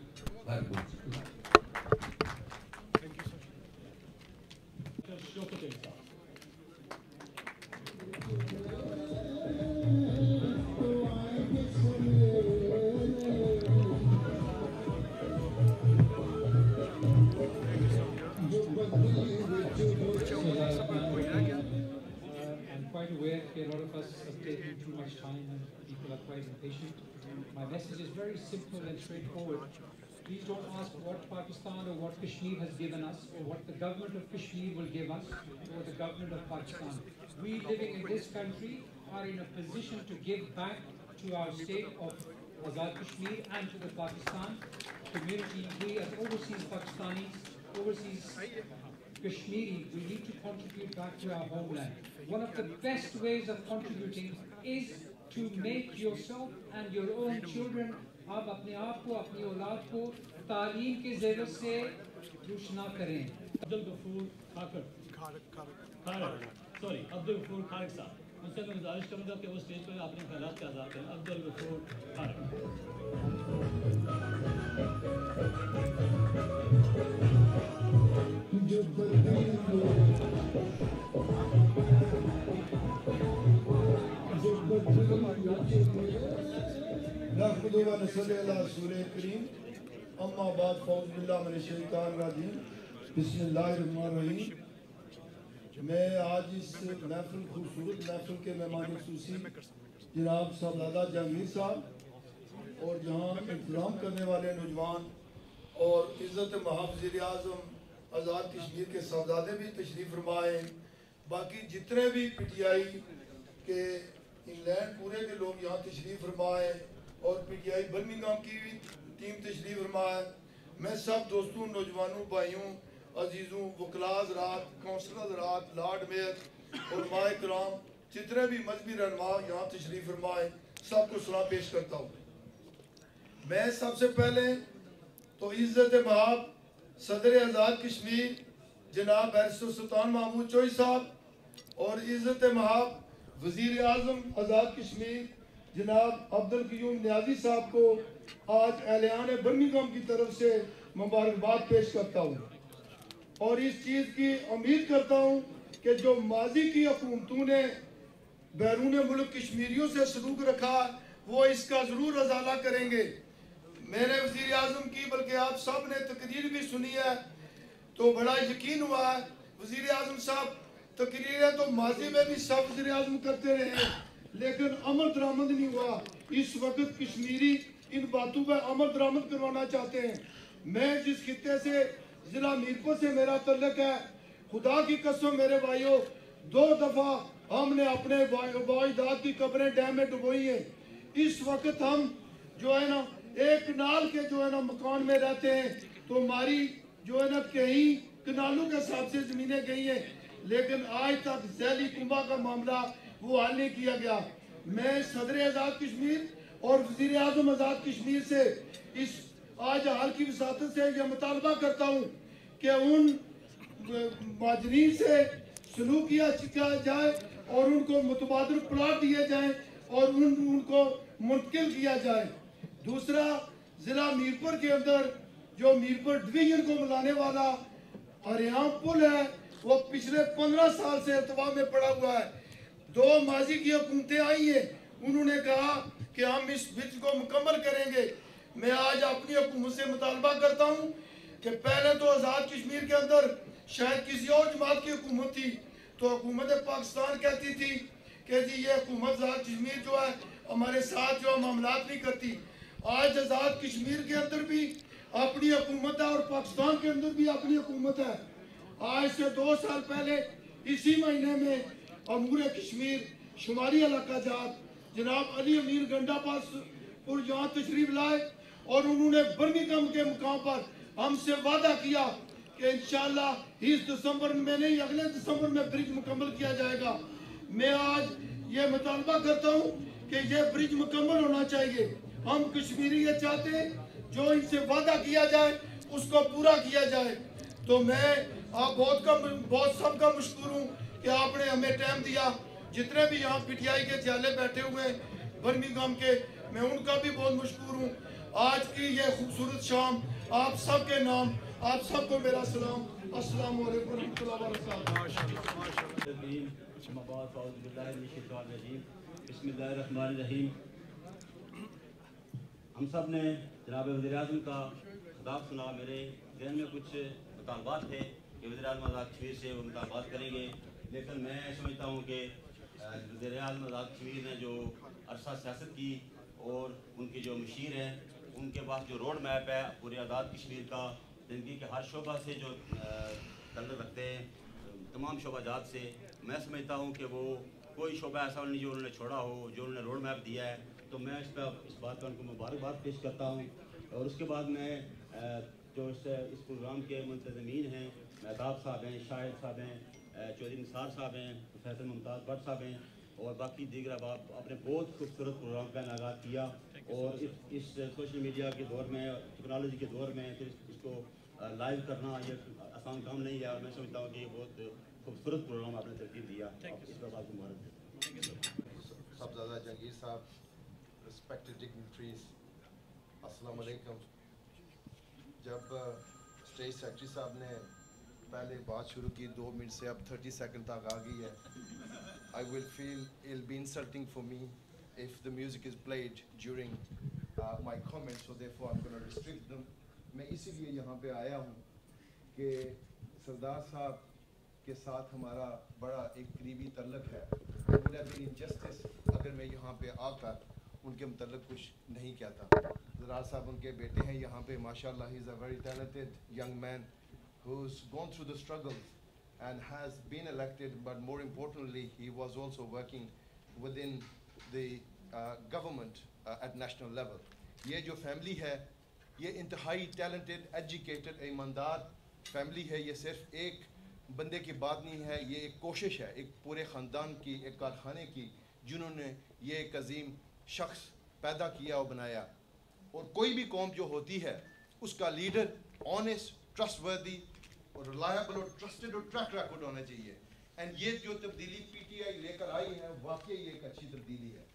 quite aware that a lot of us have taken too much time and people are quite impatient. My message is very simple and straightforward. Please don't ask what Pakistan or what Kashmir has given us or what the government of Kashmir will give us or the government of Pakistan. We living in this country are in a position to give back to our state of Azad Kashmir and to the Pakistan community. We as overseas Pakistanis, overseas Kashmiri, we need to contribute back to our homeland. One of the best ways of contributing is to make yourself and your own children, आप अपने आप को, अपनी औलाद को तालीम के ज़रिए से रोशना करें। अब्दुल गफूर अब्दुल गफूर खारिक साहब, उनसे मैं गुजारिश करूँगा कि वो स्टेज पर अपने ख्यालात का आज़ाद करें। अब्दुल गफूर खारिक। नहमदुहु व नसल्ली अला रसूलिल करीम अम्मा बाद फौज बिल्लाह मिनश शैतानिर रजीम बिस्मिल्लाहिर रहमानिर रहीम। मैं आज इस महफिल खूबसूरत महफिल के मेहमान खुसूसी जनाब साहबजादा जहांगीर साहब और जहाँ इंतज़ाम करने वाले नौजवान और इज़्ज़त महाब वज़ीर-ए-आज़म आज़ाद कश्मीर के साहबजादे भी तशरीफ़ फरमाए, बाकी जितने भी PTI के इंग्लैंड पूरे के लोग यहाँ तशरीफ़ फरमाए और PTI बर्मिंघम की भी टीम तशरीफ़ फरमाए। मैं सब दोस्तों, नौजवानों, भाइयों, अजीज़ों, वकलाज रात, कौंसलर रात, लॉर्ड मेयर और माए कराम जितने भी मजहबी रहनुमा यहाँ तशरीफ़ फरमाए, सबको सलाम पेश करता हूँ। मैं सबसे पहले तो इज़्ज़त महाब सदर आज़ाद कश्मीर जनाब बैरिस्टर सुल्तान महमूद चोई साहब और इज़्ज़त महाब वज़ीर आज़म आज़ाद कश्मीर जनाब अब्दुल क़य्यूम नियाज़ी साहब को आज एलान बर्मिंघम की तरफ से मुबारकबाद पेश करता हूँ और इस चीज़ की उम्मीद करता हूँ कि जो माजी की हुकूमतों ने बैरून मुल्क कश्मीरियों से सलूक रखा वो इसका ज़रूर अजाला करेंगे। मैंने वज़ीर आज़म की बल्कि आप सब ने तकरीर भी सुनी है तो बड़ा यकीन हुआ है। वज़ीर आज़म साहब तकरीरें तो माजी में भी सब वज़ीर आज़म करते रहे लेकिन अमल दरामद नहीं हुआ। इस वक्त कश्मीरी इन बातों पर अमल दरामद करवाना चाहते हैं। मैं जिस खित्ते से ज़िला मीरपुर से मेरा तल्लुक है, खुदा की कसम मेरे भाइयों, 2 दफ़ा हमने अपने वाइदाद की कब्रें डैम में डुबोई हैं। इस वक्त हम जो है ना एक नाल के जो है ना मकान में रहते हैं तो हमारी जो है ना कई कनालों के हिसाब से ज़मीनें गई हैं लेकिन आज तक ज़ैली कुंभा का मामला वो हल नहीं किया गया। मैं सदर आज़ाद कश्मीर और वज़ीर आज़म आज़ाद कश्मीर से इस आज हाल की वसातत से यह मुतालबा करता हूँ कि उन माजरीन से सलूक किया जाए और उनको मुतबादिल प्लाट दिए जाएँ और उनको मुंतकिल किया जाए। दूसरा, ज़िला मीरपुर के अंदर जो मीरपुर डिवीजन को मिलाने वाला हरियाम पुल है वो पिछले 15 साल से अल्तवा में पड़ा हुआ है। 2 माजी की हुकूमतें आई हैं, उन्होंने कहा कि हम इस ब्रिज को मुकम्मल करेंगे। मैं आज अपनी हुकूमत से मुतालबा करता हूँ कि पहले तो आज़ाद कश्मीर के अंदर शायद किसी और जमात की हुकूमत थी तो हुकूमत पाकिस्तान कहती थी कि जी ये हुकूमत आज़ाद कश्मीर जो है हमारे साथ जो मामलात नहीं करती। आज आज़ाद कश्मीर के अंदर भी अपनी हुकूमत है और पाकिस्तान के अंदर भी अपनी हुकूमत है। आज से 2 साल पहले इसी महीने में अमूर कश्मीर शुमारी इलाका जात जनाब अली अमीर गंडापुर यहाँ तशरीफ लाए और उन्होंने बर्मिंघम के मुकाम पर हमसे वादा किया कि इंशाअल्लाह इस दिसंबर में नहीं अगले दिसंबर में ब्रिज मुकम्मल किया जाएगा। मैं आज ये मुतालबा करता हूँ कि ये ब्रिज मुकम्मल होना चाहिए। हम कश्मीरी ये चाहते हैं जो इनसे वादा किया जाए उसको पूरा किया जाए। तो मैं आप बहुत सबका मशकूर हूँ कि आपने हमें टाइम दिया। जितने भी यहाँ PTI के ज़ियाले बैठे हुए हैं बर्मिंघम के, मैं उनका भी बहुत मशकूर हूँ। आज की ये खूबसूरत शाम आप सब के नाम आप सबको मेरा सलाम। अस्सलाम वालेकुम रहमतुल्लाहि व बरकातहू। बिस्मिल्लाहिर्रहमानिर्रहीम। हम सब ने जनाब वज़ीर आज़म का खिताब सुना। मेरे जहन में कुछ मुतालबात थे कि वज़ीर आज़म आज़ाद कश्मीर से वो मुतालबात करेंगे, लेकिन मैं समझता हूँ कि वज़ीर आज़म आज़ाद कश्मीर ने जो अरसा सियासत की और उनके जो मशीर हैं उनके पास जो रोड मैप है पूरे आज़ाद कश्मीर का, ज़िंदगी के हर शोबा से जो तल्लुक़ रखते हैं तमाम शोबाजात से, मैं समझता हूँ कि वो कोई शोबा ऐसा नहीं जो उन्होंने छोड़ा हो, जो उन्होंने रोड मैप दिया है। तो मैं इस बात पर उनको मुबारकबाद पेश करता हूँ। और उसके बाद मैं जो इस प्रोग्राम के मुंतज़मीन हैं, महताब साहब हैं, शाहिद साहब हैं, चौधरी निसार साहब हैं, प्रोफेसर मुमताज़ भट्ट साहब हैं और बाकी दीगर अब आपने बहुत खूबसूरत प्रोग्राम का आगाज़ किया। और इस सोशल मीडिया के दौर में, टेक्नोलॉजी के दौर में फिर इसको लाइव करना ये आसान काम नहीं है। और मैं समझता हूँ कि ये बहुत खूबसूरत प्रोग्राम आपने तरतीब दिया। इस पर बात मुबारक। साहबजादा जहांगीर साहब, रिस्पेक्टेड डिग्निटरीज, अस्सलाम वालेकुम। जब स्टेट सेक्रेटरी साहब ने पहले बात शुरू की 2 मिनट से अब 30 सेकंड तक आ गई है, I will feel it'll be insulting for me if the music is played during my comments, so therefore I'm going to restrict them. मैं इसीलिए यहाँ पे आया हूँ कि सरदार साहब के साथ हमारा बड़ा एक करीबी तल्लक है। It would have been injustice अगर मैं यहाँ पे आकर उनके मतलब कुछ नहीं कहता। सरदार साहब उनके बेटे हैं यहाँ पे, माशाल्लाह, he is a very talented young man who's gone through the struggles and has been elected, but more importantly he was also working within the government at national level. ये जो फैमिली है ये इंतहाई talented, educated, ईमानदार family है। ये सिर्फ एक बंदे की बात नहीं है, ये एक कोशिश है एक पूरे ख़ानदान की, एक कारखाने की, जिन्होंने ये एक अजीम शख्स पैदा किया और बनाया। और कोई भी कौम जो होती है उसका लीडर ऑनेस्ट, ट्रस्टवर्दी और रिलायबल और ट्रस्टेड और ट्रैक रिकॉर्ड होना चाहिए। एंड ये जो तब्दीली पीटीआई लेकर आई है वाकई ये एक अच्छी तब्दीली है।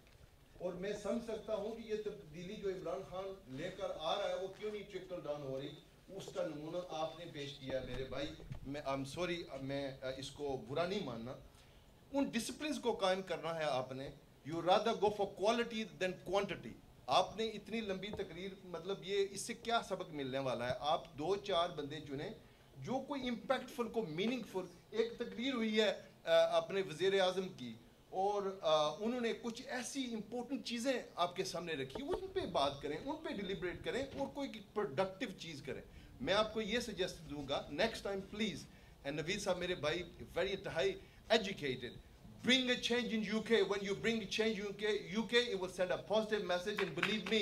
और मैं समझ सकता हूँ कि ये तब्दीली जो इमरान खान लेकर आ रहा है वो क्यों नहीं ट्रिकल डाउन हो रही, उसका नमूना आपने पेश किया मेरे भाई। मैं आई एम सॉरी, मैं इसको बुरा नहीं मानना। उन डिसिप्लिन को कायम करना है आपने। You rather go for quality than quantity. आपने इतनी लंबी तकरीर, मतलब ये इससे क्या सबक मिलने वाला है? आप 2-4 बंदे चुने जो कोई इम्पैक्टफुल को मीनिंगफुल। एक तकरीर हुई है अपने वज़ीर आज़म की और उन्होंने कुछ ऐसी इंपॉर्टेंट चीज़ें आपके सामने रखी, उन पे बात करें, उन पे डिलिब्रेट करें और कोई प्रोडक्टिव चीज़ करें। मैं आपको ये सजेस्ट दूंगा next time please, and Naveed साहब मेरे भाई वेरी इंतहाई educated, bring a change in UK. When you bring change in UK, it will send a positive message, and believe me,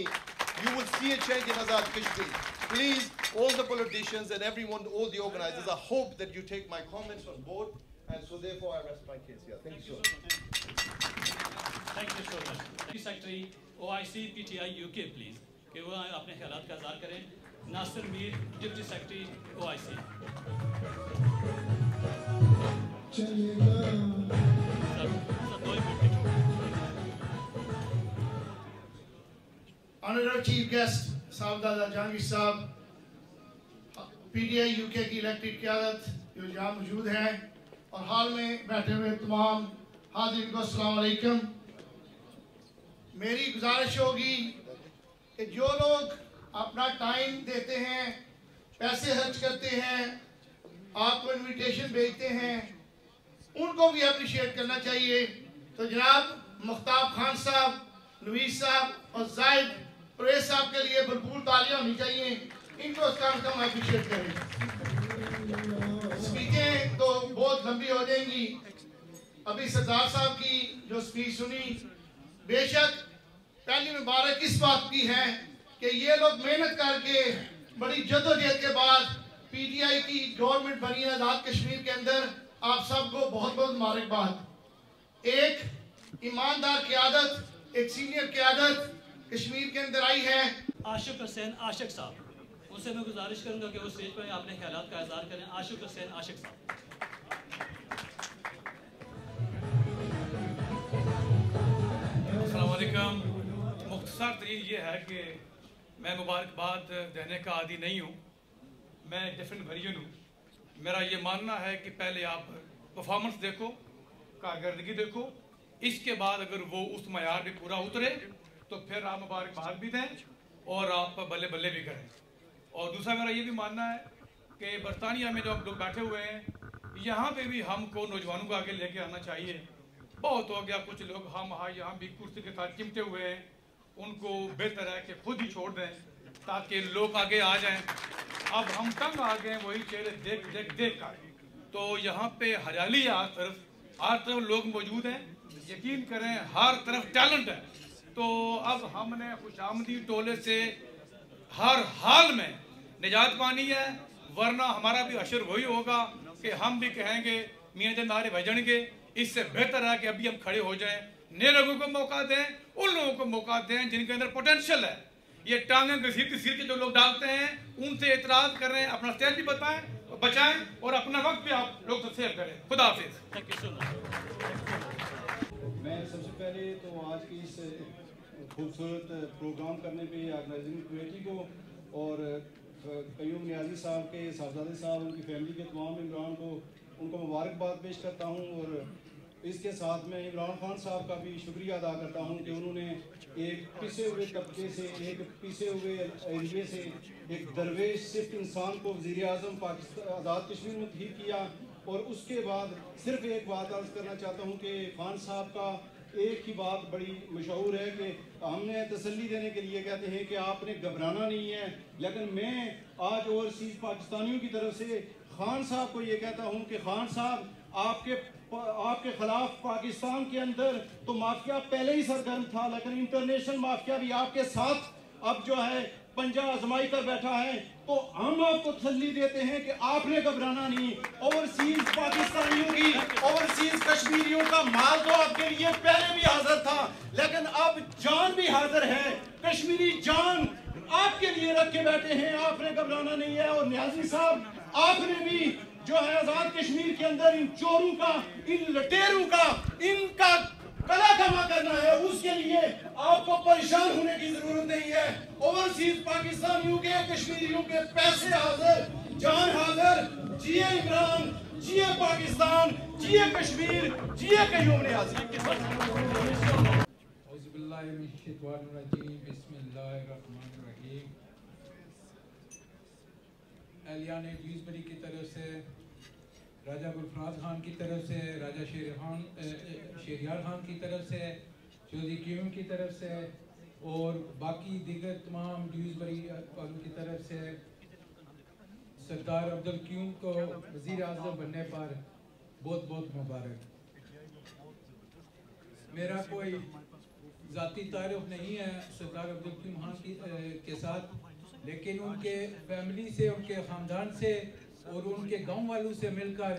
you will see a change in Azad Kashmir. Please, all the politicians and everyone, all the organizers, I hope that you take my comments on board, and so therefore I rest my case here. Thank you so much. Thank you so much. Secretary OIC PTI UK, please. कि वो अपने ख्यालात का इज़हार करें। Nasir Mir, deputy secretary OIC। Honorable Chief Guest Sahibzada Jahangir साहब, PTI UK की elected क़यादत जो यहाँ मौजूद हैं और हाल में बैठे हुए तमाम हाज़रीन को अस्सलाम वालेकुम। मेरी गुजारिश होगी कि जो लोग अपना टाइम देते हैं, पैसे खर्च करते हैं, आपको इनविटेशन भेजते हैं, उनको भी अप्रिशिएट करना चाहिए। तो जनाब मुख्ताब खान साहब, नवीद साहब और जाहिद परवेज साहब के लिए भरपूर तालियां होनी चाहिए। इनको कम अप्रिशिएट करें। स्पीचें तो बहुत लंबी हो जाएंगी। अभी सरदार साहब की जो स्पीच सुनी, बेशक पहली मुबारक इस बात की है कि ये लोग मेहनत करके बड़ी जद्दोजहद के बाद PTI की गवर्नमेंट बनी है आज़ाद कश्मीर के अंदर। आप सबको बहुत बहुत मुबारकबाद। एक ईमानदार क़यादत, एक सीनियर क़यादत कश्मीर के अंदर आई है। आशिक हुसैन आशिक साहब, उनसे मैं गुजारिश करूंगा कि वो स्टेज पर अपने ख्यालात का इज़हार करें। आशिक हुसैन आशिक साहब। अस्सलाम वालेकुम। मुख्तसर तरीन ये है कि मैं मुबारकबाद देने का आदी नहीं हूँ, मैं डिफरेंट वेरिएंट हूँ। मेरा ये मानना है कि पहले आप परफॉर्मेंस देखो, कारकर्दगी देखो, इसके बाद अगर वो उस मयार पे पूरा उतरे तो फिर आप मुबारकबाद भी दें और आप बल्ले बल्ले भी करें। और दूसरा मेरा ये भी मानना है कि बरतानिया में जो हम लोग बैठे हुए हैं, यहाँ पे भी हमको नौजवानों को आगे लेके आना चाहिए। बहुत हो गया, कुछ लोग हम यहाँ भी कुर्सी के साथ चिमटे हुए हैं, उनको बेहतर है कि खुद ही छोड़ दें ताकि लोग आगे आ जाएं। अब हम तंग आ गए वही चेहरे देख देख देख कर। तो यहाँ पे हरियाली है, हर तरफ लोग मौजूद हैं, यकीन करें हर तरफ टैलेंट है। तो अब हमने खुशामदी टोले से हर हाल में निजात पानी है, वरना हमारा भी अशर वही होगा कि हम भी कहेंगे मियाँ जब नारे बजणगे। इससे बेहतर है कि अभी हम खड़े हो जाएं, नए लोगों को मौका दें, उन लोगों को मौका दें जिनके अंदर पोटेंशियल है। ये टांगें घसीट के जो लोग डालते हैं उनसे एतराज कर रहे हैं, अपना स्टैंड भी बचाएं और अपना वक्त भी आप लोग से शेयर करें। खुदा हाफिज। Thank you so much. मैं सबसे पहले तो आज की इस खूबसूरत प्रोग्राम करने पे ऑर्गेनाइजिंग कमेटी को और कयूम नियाजी साहब के साहबजादे साहब, उनकी फैमिली के तमाम मेम्बरान को उनको मुबारकबाद पेश करता हूँ। और इसके साथ मैं इमरान खान साहब का भी शुक्रिया अदा करता हूँ कि उन्होंने एक पिसे हुए तबके से, एक पिसे हुए एरिए से एक दरवेश सिर्फ इंसान को वज़ीर-ए-आज़म पाकिस्तान आज़ाद कश्मीर मुंतखब किया। और उसके बाद सिर्फ एक बात अर्ज़ करना चाहता हूँ कि खान साहब का एक ही बात बड़ी मशहूर है कि हमने तसल्ली देने के लिए कहते हैं कि आपने घबराना नहीं है, लेकिन मैं आज ओवरसीज़ पाकिस्तानियों की तरफ से खान साहब को ये कहता हूँ कि खान साहब आपके खिलाफ पाकिस्तान के अंदर तो माफिया पहले ही सरगर्म था, लेकिन इंटरनेशनल माफिया भी आपके साथ अब जो है पंजा आजमाई कर बैठा है। तो हम आपको तसल्ली देते हैं कि आपने घबराना नहीं। ओवरसीज पाकिस्तानियों की, ओवरसीज कश्मीरियों का माल तो आपके लिए पहले भी हाजिर था, लेकिन अब जान भी हाजिर है। कश्मीरी जान आपके लिए रख के बैठे हैं, आपने घबराना नहीं है। और न्याजी साहब, आपने भी जो है आजाद कश्मीर के अंदर इन चोरों का, इन लटेरों का, इनका कला कमा करना है, उसके लिए आपको परेशान होने की जरूरत नहीं है। ओवरसीज पाकिस्तानियों के, कश्मीरियों के पैसे हाजिर, जान हाजिर। जिए इमरान, जिए पाकिस्तान, जिए कश्मीर, जिए कयूम न्याज़ी। एलियान ड्यूसबरी की तरफ से, राजा गुलफराज खान की तरफ से, राजा शेरियार खान की तरफ से, चौधरी क्यूम की तरफ से और बाकी दीगर तमाम ड्यूसबरी वालों की तरफ से सरदार अब्दुल क्यूम को वज़ीर आज़म बनने पर बहुत बहुत मुबारक। मेरा कोई ज़ाती तारुफ नहीं है सरदार अब्दुल क्यूम खान के साथ, लेकिन उनके फैमिली से, उनके ख़ानदान से और उनके गांव वालों से मिलकर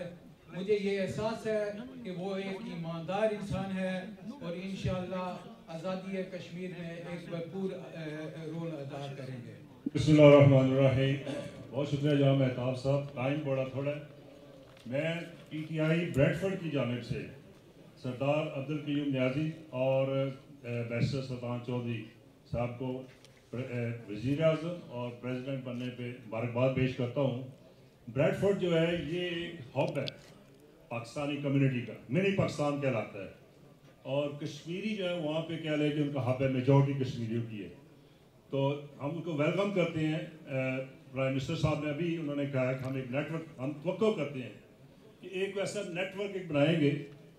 मुझे ये एहसास है कि वो एक ईमानदार इंसान है और इंशाअल्लाह आज़ादी कश्मीर में एक भरपूर रोल अदा करेंगे। बिस्मिल्लाहिर्रहमानिर्रहीम। बहुत शुक्रिया जनाब मेहताब साहब, टाइम बड़ा थोड़ा है। मैं PTI ब्रेडफोर्ड की जानिब से सरदार अब्दुल कयूम न्याज़ी और बैरिस्टर सुल्तान चौधरी साहब को वज़ीर आज़म और प्रेसिडेंट बनने पे मुबारकबाद पेश करता हूँ। ब्रेडफोर्ड जो है ये एक हब है पाकिस्तानी कम्युनिटी का, मिनी पाकिस्तान कहलाता है। और कश्मीरी जो है वहाँ पे कह लें कि उनका हब है, मेजॉरिटी कश्मीरियों की है। तो हम उनको वेलकम करते हैं। प्राइम मिनिस्टर साहब ने अभी उन्होंने कहा कि हम एक नेटवर्क, हम तवक्को करते हैं कि एक वैसा नेटवर्क एक बनाएंगे,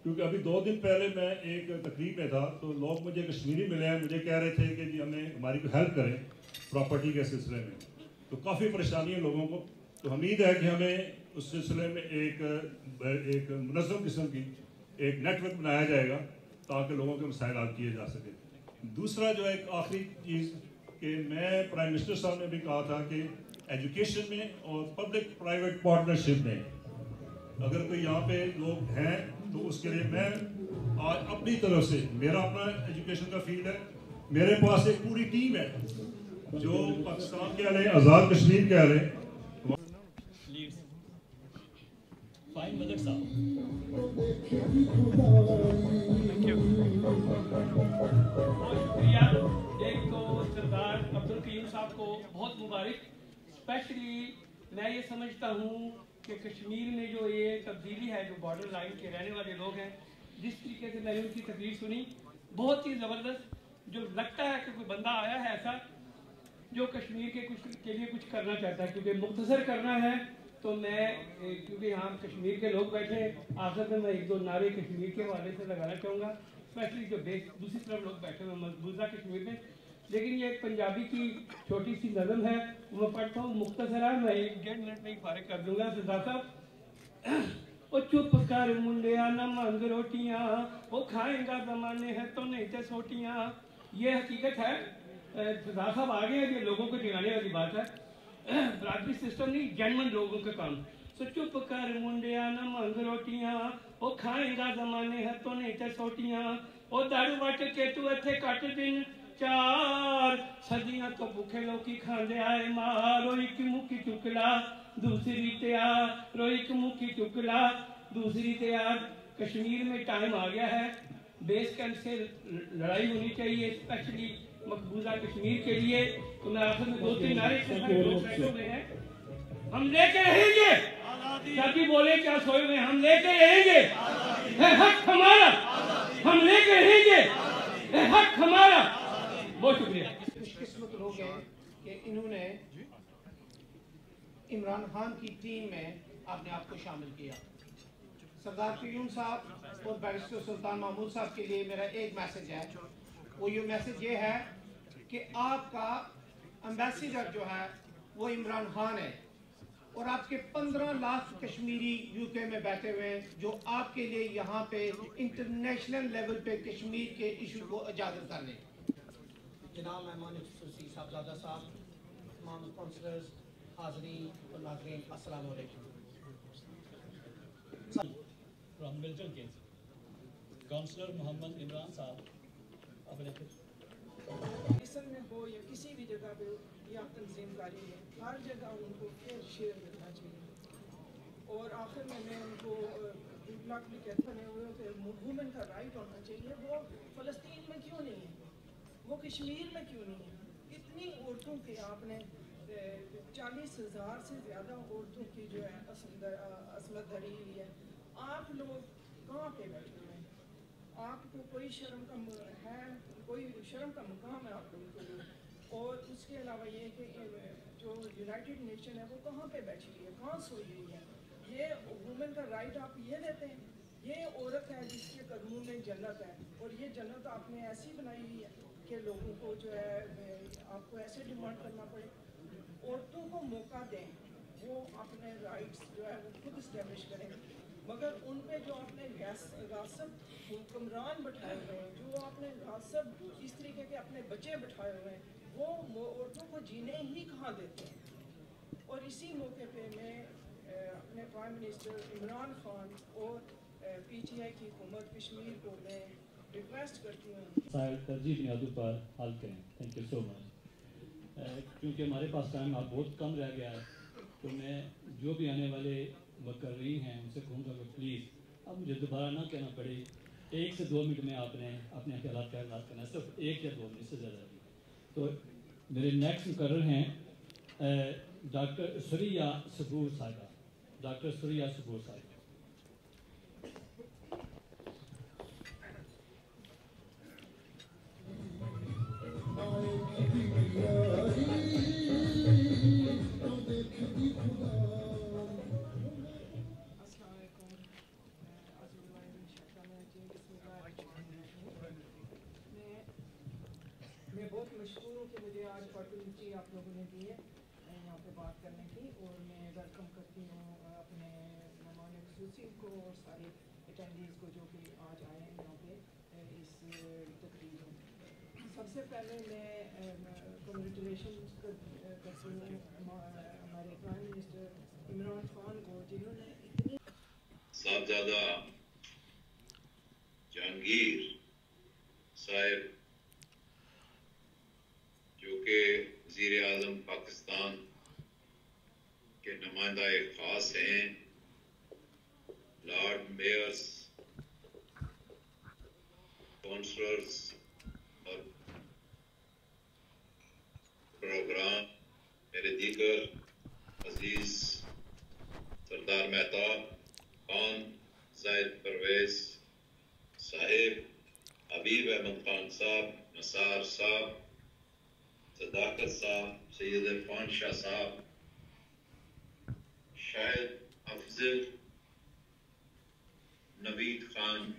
क्योंकि अभी 2 दिन पहले मैं एक तकरीब में था तो लोग मुझे कश्मीरी मिले हैं, मुझे कह रहे थे कि जी हमें हमारी को हेल्प करें प्रॉपर्टी के सिलसिले में। तो काफ़ी परेशानी है लोगों को, तो उम्मीद है कि हमें उस सिलसिले में एक मुनज़्ज़म किस्म की एक नेटवर्क बनाया जाएगा ताकि लोगों के मसाइल हल किए जा सके। दूसरा जो है एक आखिरी चीज़ कि मैं प्राइम मिनिस्टर साहब ने भी कहा था कि एजुकेशन में और पब्लिक प्राइवेट पार्टनरशिप में अगर कोई यहाँ पे लोग हैं तो उसके लिए मैं आज अपनी तरफ से, मेरा अपना एजुकेशन का फील्ड है, मेरे पास एक पूरी टीम है जो पाकिस्तान कह लें, आज़ाद कश्मीर कह लें। एक तो सरदार अब्दुल कयूम साहब को बहुत मुबारक। स्पेशली मैं ये समझता हूँ कि कश्मीर में जो ये तब्दीली है, जो बॉर्डर लाइन के रहने वाले लोग हैं, जिस तरीके से मैंने उनकी तकरीर सुनी, बहुत ही ज़बरदस्त। जो लगता है कि कोई बंदा आया है ऐसा जो कश्मीर के लिए कुछ करना चाहता है। क्योंकि मुख्तसर करना है तो मैं, क्योंकि यहाँ कश्मीर के लोग बैठे, आखिर में मैं 1-2 नारे कश्मीर के हवाले से लगाना चाहूँगा। स्पेशली जो दूसरी तरफ लोग बैठे हुए मजबूजा कश्मीर में, लेकिन ये पंजाबी की छोटी सी नज़म है, वो मैं पढ़ता हूँ मुख्तसरा, मैं 1-1.5 मिनट में ही फारिग कर दूँगा। सरदार साहब, ओ चुप कर मुंडिया न मांग रोटियाँ, वो खाएंगा जमाने है तो नहीं थे सोटियाँ। ये हकीकत है। सरदार साहब आगे हैं, ये लोगों को चिढ़ाने वाली बात है, बरादरी सिस्टम नहीं, जेन्युइन लोगों का काम। सो चुप कर मुंडिया न मांग रोटियाँ, वो खाएंगा जमाने है तो नहीं थे सोटियाँ। ओ दारू वट के तू इत्थे कट दिन 4 सदियां तो भूखे लोकी खांदे आए मां। रोई की मुक्की चुकला दूसरी तैयार, रोई की मुक्की चुकला दूसरी तैयार। कश्मीर में टाइम आ गया है, बेस कैंप से लड़ाई होनी चाहिए, स्पेशली मकबूजा कश्मीर के लिए। तो मैं आखिर में 2-3 नारे हैं, हम लेके रहेंगे। सभी बोले क्या सोए हुए, हम लेके रहेंगे। है हक हमारा, हम लेके रहेंगे, है हक हमारा। बहुत शुक्रिया। खुशकिस्मत लोग हैं कि इन्होंने इमरान खान की टीम में अपने आप को शामिल किया। सरदार क़यूम साहब और बैरिस्टर सुल्तान महमूद साहब के लिए मेरा एक मैसेज है, वो ये मैसेज ये है कि आपका एम्बेसडर जो है वो इमरान खान है और आपके 15 लाख कश्मीरी यूके में बैठे हुए हैं जो आपके लिए यहाँ पे इंटरनेशनल लेवल पे कश्मीर के इशू को उजागर कर रहे हैं। जनाब मेहमान खुसूसी साहबजादा साहब, तमाम काउंसलर्स, हाज़रीन और नाज़रीन, अस्सलाम वालेकुम। From Milton Keynes, councillor Mohammad Imran साहब अपने मिस्र में हो या किसी भी जगह पे या तंजीमकारी है, हर जगह उनको फेयर शेयर मिलना चाहिए। और आखिर में मैं उनको ब्लॉक भी कहते बने हुए कि वुमेन का राइट होना चाहिए। वो फ़लस्तीन में क्यों नहीं है, वो कश्मीर में क्यों नहीं है? इतनी औरतों की आपने 40,000 से ज़्यादा औरतों की जो है असमत धरी हुई है। आप लोग कहाँ पे बैठे हुए हैं? आपको कोई शर्म का है, कोई शर्म का मुकाम है आप लोगों के लिए? और उसके अलावा ये कि जो यूनाइटेड नेशन है वो कहाँ पे बैठी हुई है, कहाँ सोई हुई है? ये वुमेन का राइट आप ये देते हैं? ये औरत है जिसके कदमों में जन्नत है, और ये जन्नत आपने ऐसी बनाई हुई है कि लोगों को जो है आपको ऐसे डिमांड करना पड़े। औरतों को मौका दें, वो अपने राइट्स जो है वो खुद इस्टेब्लिश करें, मगर उन पे जो आपने गासब हुक्मरान बैठाए हुए हैं, जो आपने गासब इस तरीके के अपने बच्चे बैठाए हुए हैं, वो औरतों को जीने ही कहाँ देते हैं। और इसी मौके पे मैं अपने प्राइम मिनिस्टर इमरान खान और PTI की हुकूमत कश्मीर को मैं रिक्वेस्ट करती हूँ तरजीह बुनियादों पर हल करें। Thank you so much. क्योंकि हमारे पास टाइम अब बहुत कम रह गया है, तो मैं जो भी आने वाले मुकर्रीन हैं उनसे कहूँगा कि प्लीज़ अब मुझे दोबारा ना कहना पड़े, 1 से 2 मिनट में आपने अपने ख्यालात का इजहार करना है, सिर्फ 1 या 2 मिनट से ज़्यादा नहीं। तो मेरे नेक्स्ट मुकर्रर हैं डॉक्टर सुरिया सबूर साहिबा, डॉक्टर सुरिया सबूर साहिबा। मैं बहुत मशहूर हूँ कि मुझे आज अपॉर्चुनिटी आप लोगों ने दी है यहाँ पे बात करने की, और मैं वेलकम करती हूँ अपने मेहमान खुसूसी को और सारे अटेंडीज़ को जो कि आज आए हैं यहाँ पे इस तकरीब में। सबसे पहले मैं कंग्रेचुलेशन करती हूँ हमारे प्राइम मिनिस्टर इमरान खान को, जिन्होंने इतनी साहबजादा जहांगीर साहब जो कि वज़ीर आज़म पाकिस्तान के नुमाइंदा खास हैं, लॉर्ड मेयर्स, काउंसलर्स और प्रोग्राम मेरे दीगर अजीज सरदार मेहताब खान, जाहिद परवेज साहिब, हबीब अहमद खान साहब, नसार साहब, सदाकत साहब, सैयद इरफान शाह साहब, शाहिद अफजल, नवीद खान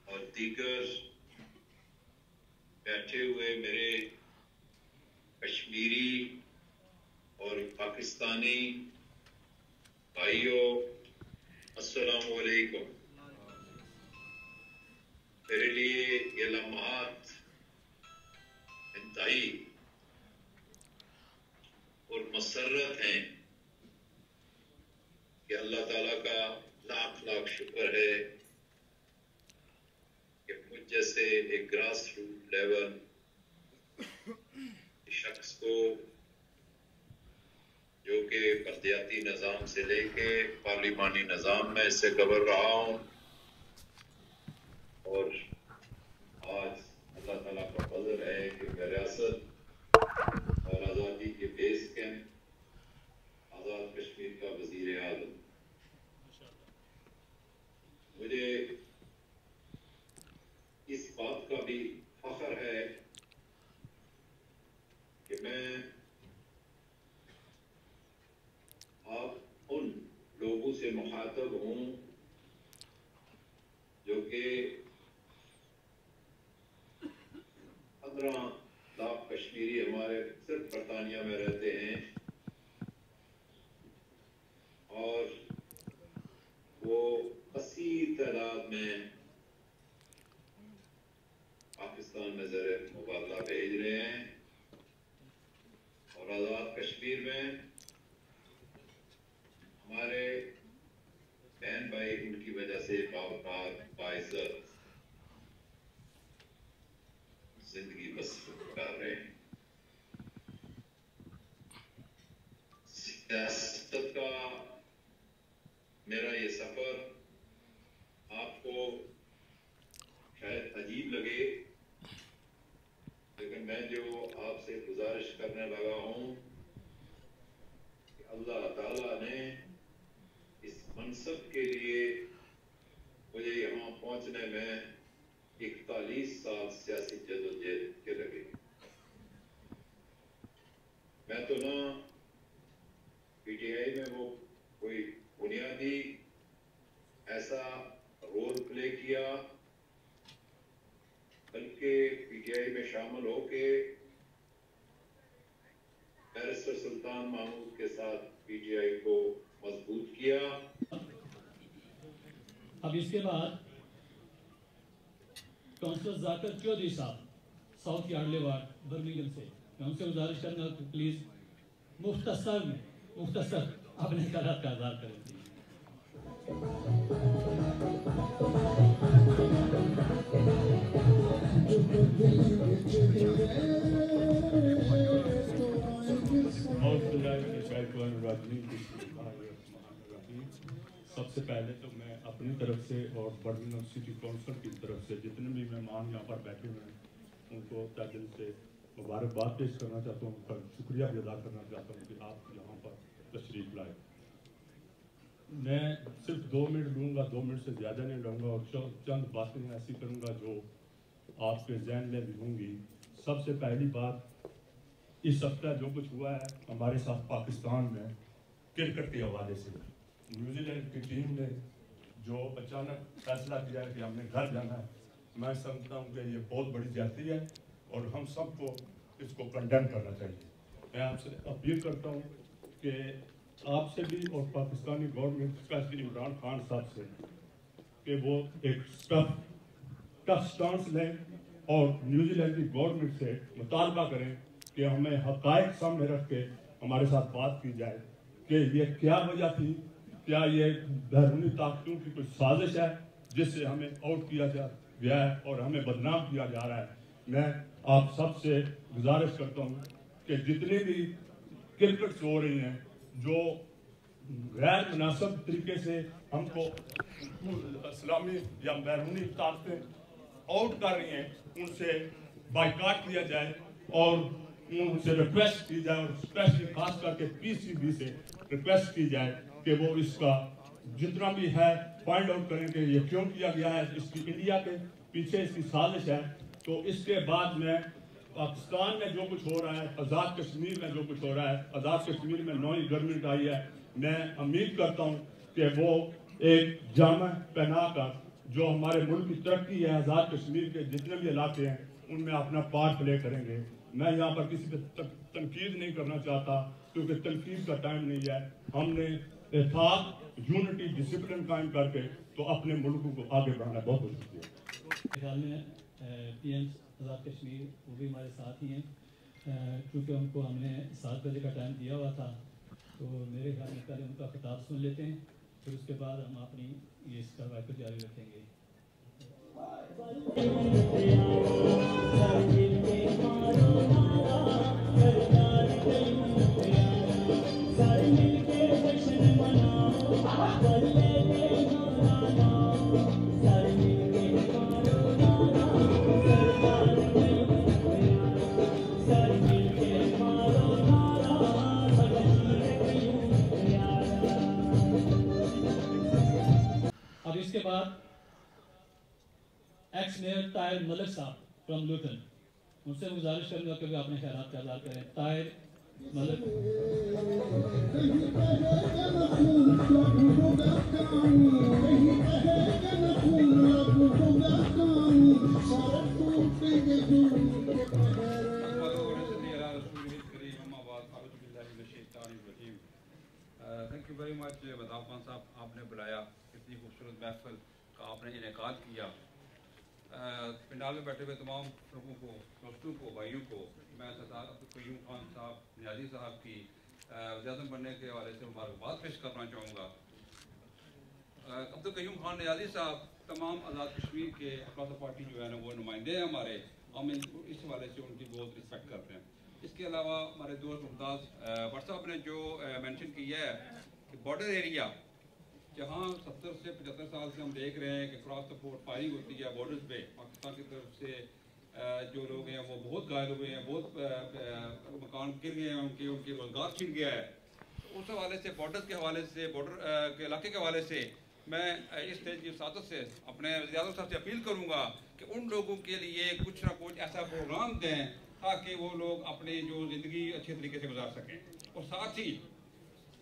और दीगर बैठे हुए मेरे कश्मीरी और पाकिस्तानी भाइयों, अस्सलाम वालेकुम। मेरे लिए ये लम्हात इंतहाई और मसरत हैं कि अल्लाह ताला का लाख लाख शुक्र है कि मुझ जैसे एक ग्रास रूट लेवल शख्स को, जो कि बल्दियाती निज़ाम से लेके पार्लिमानी निज़ाम में इससे कवर रहा हूँ, और आज अल्लाह ताला का फजल है कि मैं रियासत और आज़ादी के बेस कैंप आज़ाद कश्मीर का वज़ीर आज़म। मुझे कि मैं आप उन लोगों से मुखातब हूँ जो कि 15 लाख कश्मीरी हमारे सिर्फ बरतानिया में रहते हैं और वो 80 तादाद में पाकिस्तान में ज़र मुबादला भेज रहे हैं और आज़ाद कश्मीर में हमारे बहन भाई उनकी वजह से बाइज़्ज़त जिंदगी बसर कर रहे हैं। सियासत का मेरा ये सफर आपको शायद अजीब लगे, लेकिन मैं जो आपसे गुजारिश करने लगा हूँ कि अल्लाह ताला ने इस मनसब के लिए मुझे यहाँ पहुँचने में 41 साल सियासी जदोजहद के लगे। मैं तो ना पीटीआई में वो कोई बुनियादी ऐसा रोल प्ले किया, बल्कि पीटीआई में शामिल होके बैरिस्टर सुल्तान महमूद के साथ पीटीआई को मजबूत किया। अब इसके बाद काउंसलर जाकिर चौधरी साहब साउथ यार्डले वार्ड बर्मिंघम से, मैं उनसे गुजारिश करूंगा कि प्लीज मुख्तसर अपने ख्यालात का इज़हार करें। सबसे पहले तो मैं अपनी तरफ से और बर्मिंघम सिटी काउंसिल की तरफ से जितने भी मेहमान यहाँ पर बैठे हुए हैं उनको तहे दिल से मुबारकबाद पेश करना चाहता हूँ, उनका शुक्रिया भी अदा करना चाहता हूँ कि आप यहाँ पर तशरीफ लाए। मैं सिर्फ 2 मिनट लूँगा, 2 मिनट से ज़्यादा नहीं लूँगा और चंद बातें ऐसी करूँगा जो आपके जहन में भी होंगी। सबसे पहली बात, इस हफ्ता जो कुछ हुआ है हमारे साथ पाकिस्तान में क्रिकेट के हवाले से, न्यूजीलैंड की टीम ने जो अचानक फैसला किया है कि हमने घर जाना है, मैं समझता हूँ कि ये बहुत बड़ी ज्यादती है और हम सबको इसको कंडेम करना चाहिए। मैं आपसे अपील करता हूँ कि आपसे भी और पाकिस्तानी गवर्नमेंट स्पेशली इमरान खान साहब से कि वो एक टफ स्टांस लें और न्यूजीलैंड की गवर्नमेंट से मुतालबा करें कि हमें हक़ाइक़ सामने रख के हमारे साथ बात की जाए कि ये क्या वजह थी, क्या ये बैरूनी ताकतों की कुछ साजिश है जिससे हमें आउट किया गया है और हमें बदनाम किया जा रहा है। मैं आप सबसे गुजारिश करता हूँ कि जितनी भी क्रिकेट्स हो रही हैं जो गैर मुनासिब तरीके से हमको इस्लामी या बैरूनी ताकतें आउट कर रही हैं, उनसे बाइकाट किया जाए और उनसे रिक्वेस्ट की जाए और स्पेशली खास करके पीसीबी से रिक्वेस्ट की जाए कि वो इसका जितना भी है फाइंड आउट करें कि ये क्यों किया गया है, इसकी इंडिया के पीछे इसकी साजिश है। तो इसके बाद में पाकिस्तान में जो कुछ हो रहा है, आज़ाद कश्मीर में जो कुछ हो रहा है, आज़ाद कश्मीर में नई गवर्नमेंट आई है, मैं उम्मीद करता हूँ कि वो एक जामा पहना कर जो हमारे मुल्क की तरक्की है, आज़ाद कश्मीर के जितने भी इलाके हैं उनमें अपना पार्ट प्ले करेंगे। मैं यहाँ पर किसी पे तनकीद नहीं करना चाहता क्योंकि तनकीद का टाइम नहीं है। हमने इत्तेफाक, यूनिटी, डिसिप्लिन कायम करके तो अपने मुल्क को आगे बढ़ाना। बहुत बहुत शुक्रिया। ख्याल में पीएम आज़ाद कश्मीर वो भी हमारे साथ ही हैं, क्योंकि उनको हमने 7 बजे का टाइम दिया हुआ था, तो मेरे ख्याल में पहले उनका खिताब सुन लेते हैं, फिर उसके बाद हम अपनी ये इस कार्रवाई को जारी रखेंगे। अब इसके बाद एक्स मेयर ताहिर मलिक साहब फ्रॉम लुटन, उनसे गुजारिश करूँगा कि अपने ख्यालात का इज़हार करें। Tahir Malik thank you very much वदाब खान साहब, आपने बुलाया, इतनी खूबसूरत महफिल का आपने इनेकाद किया। पंडाल में बैठे हुए तमाम लोगों को, दोस्तों को, भाइयों को मैं सरदार अब्दुल कयूम खान साहब नियाज़ी साहब की वज़ीर-ए-आज़म बनने के हवाले से मुबारकबाद पेश करना चाहूँगा। अब्दुल कयूम खान नियाज़ी साहब तमाम आज़ाद कश्मीर के अक्रॉस पार्टी जो है ना वो नुमाइंदे हैं हमारे, हम इस हवाले से उनकी बहुत रिस्पेक्ट करते हैं। इसके अलावा हमारे दोस्त मुमताज़ भट्ट साहब ने जो मेंशन किया है कि बॉर्डर एरिया जहाँ 70 से 75 साल से हम देख रहे हैं कि क्रॉस द बोर्ड फायरिंग होती है बॉर्डर्स पे, पाकिस्तान की तरफ से जो लोग हैं वो बहुत घायल हुए हैं, बहुत मकान गिर गए हैं, उनके रोजगार छिन गया है। उस हवाले से बॉर्डर के हवाले से, बॉर्डर के इलाके के हवाले से मैं इस स्टेज की सादत से अपने वज़ीर-ए-आज़म साहब से अपील करूँगा कि उन लोगों के लिए कुछ ना कुछ ऐसा प्रोग्राम दें ताकि वो लोग अपनी जो ज़िंदगी अच्छे तरीके से गुजार सकें। और साथ ही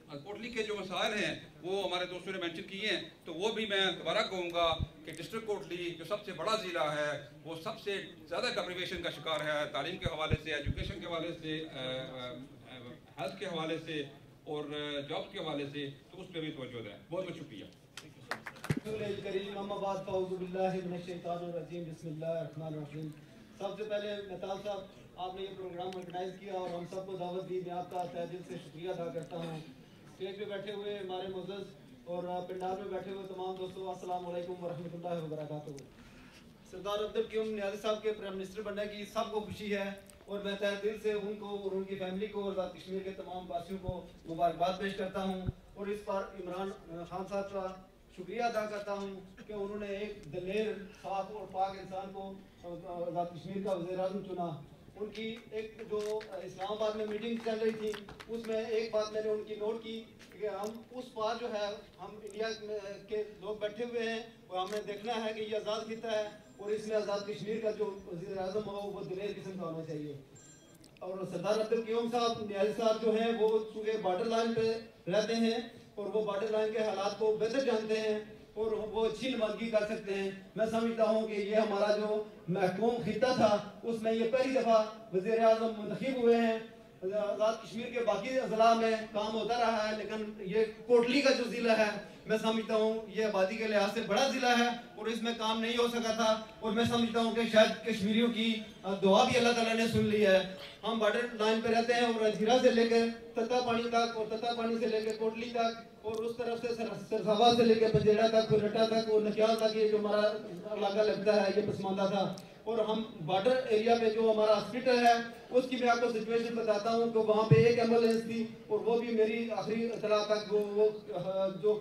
कोटली के जो मसाइल हैं वो हमारे दोस्तों ने मेंशन किए हैं, तो वो भी मैं दोबारा कहूँगा कि डिस्ट्रिक्ट कोटली जो सबसे बड़ा ज़िला है वो सबसे ज़्यादा डिप्रिवेशन का शिकार है, तालीम के हवाले से, एजुकेशन के हवाले से, हेल्थ के हवाले से और जॉब के हवाले से, तो उस पर भी तवज्जो दें। बहुत बहुत शुक्रिया। सबसे पहले मेहताब साहब, आपने ये प्रोग्राम ऑर्गेनाइज किया और हम सबको दावत दी, मैं आपका तहे दिल से शुक्रिया अदा करता हूँ। स्टेज पे बैठे हुए हमारे मुअज़्ज़ज़ और पंडाल में बैठे हुए तमाम दोस्तों, अस्सलाम वालेकुम वरहमतुल्लाहि वबरकातुहू। सरदार अब्दुल कयूम नियाज़ी साहब के प्राइम मिनिस्टर बनने की सबको खुशी है और मैं तहे दिल से उनको और उनकी फैमिली को और आज़ाद कश्मीर के तमाम वासियों को मुबारकबाद पेश करता हूँ और इस पर इमरान खान साहब का शुक्रिया अदा करता हूँ कि उन्होंने एक दलेर, साफ और पाक इंसान को आज़ाद कश्मीर का वज़ीर-ए-आज़म चुना। उनकी एक जो इस्लामाबाद में मीटिंग चल रही थी उसमें एक बात मैंने उनकी नोट की कि हम उस पार जो है हम इंडिया के लोग बैठे हुए हैं और हमें देखना है कि ये आज़ाद खिता है और इसमें आज़ाद कश्मीर का जो वज़ीर-ए-आज़म हो वो दिलेर किस्म का होना चाहिए। और सरदार अब्दुल कयूम साहब नियाज़ी साहब जो हैं वो चूँकि बॉर्डर लाइन पे रहते हैं और वो बॉर्डर लाइन के हालात को बेहतर जानते हैं और वो अच्छी नुमाइंदगी कर सकते हैं। मैं समझता हूँ कि ये हमारा जो महकूम खिता था उसमें ये पहली दफ़ा वज़ीर-ए-आज़म मुंतखब हुए हैं। आज़ाद कश्मीर के बाकी अज़ला में काम होता रहा है लेकिन ये कोटली का जो ज़िला है मैं समझता हूँ ये आबादी के लिहाज से बड़ा ज़िला है और इसमें काम नहीं हो सका था और मैं समझता हूँ कि शायद कश्मीरियों की दुआ भी अल्लाह ताला ने सुन ली है। हम बॉर्डर लाइन पे रहते हैं और अजहीरा से लेकर तत्ता पानी तक और तत्ता पानी से लेकर कोटली तक और उस तरफ से सरसाबा से लेकर पंजेड़ा तक, खुरटा तक और नकियाल तक ये जो हमारा इलाका लगता है ये पसमानदा था। और हम बॉर्डर एरिया में जो हमारा हॉस्पिटल है उसकी मैं आपको सिचुएशन बताता हूँ कि वहाँ पे एक एम्बुलेंस थी और वो भी मेरी आखिरी इतला तक वो जो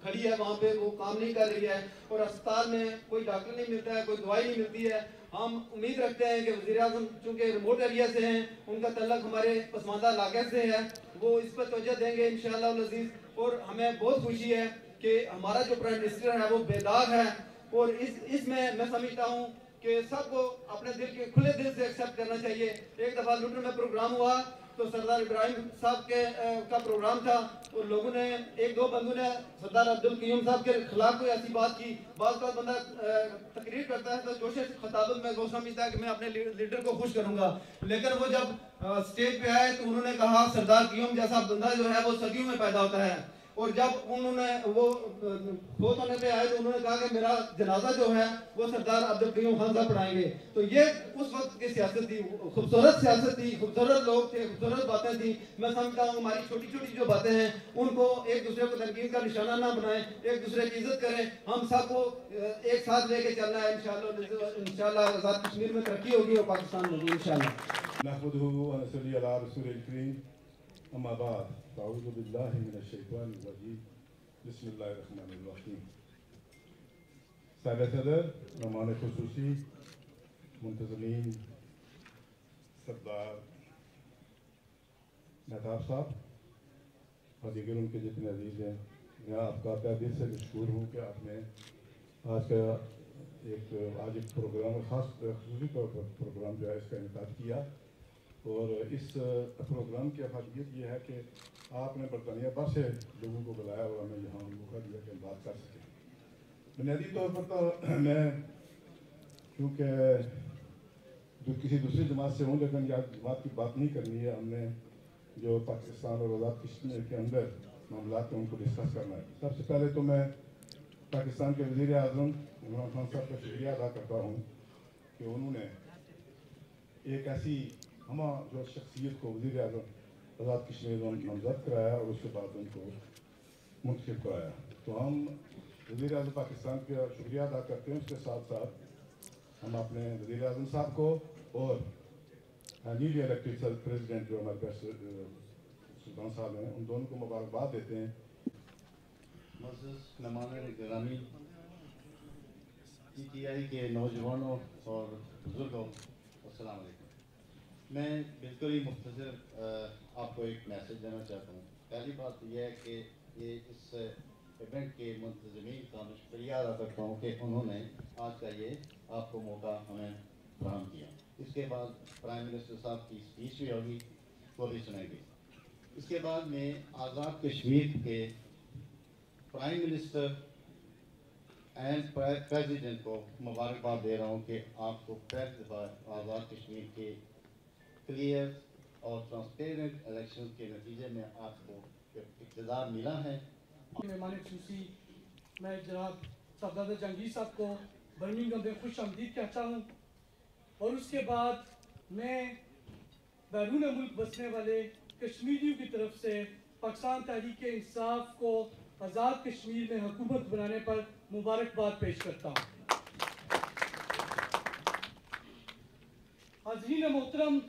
खड़ी है वहाँ पे वो काम नहीं कर रही है और अस्पताल में कोई डॉक्टर नहीं मिलता है, कोई दवाई नहीं मिलती है। हम उम्मीद रखते हैं कि वज़ीर-ए-आज़म चूँकि रिमोट एरिया से हैं, उनका तल्लक हमारे पसमानदा इलाके से है, वो इस पर तवज्जो देंगे इंशाअल्लाह अज़ीज़। और हमें बहुत खुशी है कि हमारा जो प्राइम मिनिस्टर है वो बेदाग है और इसमें मैं समझता हूँ कि सबको अपने दिल के खुले दिल से एक्सेप्ट करना चाहिए। एक दफ़ा लुटर में प्रोग्राम हुआ तो सरदार इब्राहिम साहब का प्रोग्राम था और लोगों ने एक दो बंदों ने सरदार अब्दुल कयूम साहब के खिलाफ कोई ऐसी बात की। बात का बंदा तकरीर करता है तो जोश खताबत में वो समझता है कि मैं अपने लीडर को खुश करूंगा, लेकिन वो जब स्टेज पे आए तो उन्होंने कहा सरदार कयूम जैसा बंदा जो है वो सदियों में पैदा होता है। और जब उन्होंने वो फोत होने पे आए तो उन्होंने कहा कि मेरा जनाजा जो है वो सरदार अब्दुल कयूम खान साहब पढ़ाएंगे। तो ये उस वक्त की सियासत थी, खूबसूरत सियासत थी, खूबसूरत लोग थे, खूबसूरत बातें थी। मैं समझता हूँ हमारी छोटी छोटी जो बातें हैं उनको एक दूसरे को तनकीद का निशाना ना बनाएं, एक दूसरे की इज्जत करें। हम सबको एक साथ लेके चलना है इंशाअल्लाह आज़ाद कश्मीर में तरक्की होगी और पाकिस्तान में भी इंशाअल्लाह। अऊज़ु बिल्लाहि मिनश शैतानिर रजीम, बिस्मिल्लाहिर्रहमानिर्रहीम। साहिब सदर, मेहमान खुसूसी, मुंतज़मीन, सरदार मेहताब साहब और दीगर उनके जितने अजीज़ हैं, मैं आपका तहे दिल से मशकूर हूँ कि आपने आज का एक आज एक प्रोग्राम ख़ास खसूसी तौर पर प्रोग्राम जो है इसका इनेकाद किया। और इस प्रोग्राम की अफादियत ये है कि आपने बरतानिया भर से लोगों को बुलाया और हमें यहाँ मौका दिया कि हम बात कर सकें। बुनियादी तौर पर तो मैं क्योंकि किसी दूसरी जमात से हूँ, लेकिन यार जमात की बात नहीं करनी है। हमने जो पाकिस्तान और आज़ाद कश्मीर के अंदर मामला हैं उनको डिस्कस करना है। सबसे पहले तो मैं पाकिस्तान के वज़ीर आज़म इमरान खान साहब का शुक्रिया अदा करता हूँ कि उन्होंने एक ऐसी जो शख्सियत को वज़ीर आज़म आज़ाद कश्मीर में नामज़द कराया और उसके बाद उनको मुंतखब कराया। तो हम वज़ीर आज़म पाकिस्तान का शुक्रिया अदा करते हैं। उसके साथ साथ हम अपने वज़ीर आज़म साहब को और न्यूली इलेक्टेड प्रेसिडेंट जो हमारे पास सुल्तान साहब हैं, उन दोनों को मुबारकबाद देते हैं। गिरामी, PTI के नौजवानों और बुजुर्गों, अस्सलाम वालेकुम। मैं बिल्कुल ही मुख्तसर आपको एक मैसेज देना चाहता हूँ। पहली बात यह है कि ये इस इवेंट के मुंतज़मीन का मैं शुक्रिया अदा करता हूँ कि उन्होंने आज का ये आपको मौका हमें फराहम किया। इसके बाद प्राइम मिनिस्टर साहब की स्पीच भी होगी, वो भी सुनाएगी। इसके बाद मैं आज़ाद कश्मीर के प्राइम मिनिस्टर एंड प्रेसिडेंट को मुबारकबाद दे रहा हूँ कि आपको पहली दफ़ा आज़ाद कश्मीर के क्लियर और ट्रांसपेरेंट इलेक्शन के नतीजे में आपको इक़्तिदार मिला है। मेहमान खुशी मैं जनाब सरदार जहांगीर साहब को बर्मिंघम में खुश आमदीद कहता हूँ। और उसके बाद मैं बैरून मुल्क बसने वाले कश्मीरियों की तरफ से पाकिस्तान तहरीक इंसाफ को आज़ाद कश्मीर में हुकूमत बनाने पर मुबारकबाद पेश करता हूँ। हाज़रीन मोहतरम,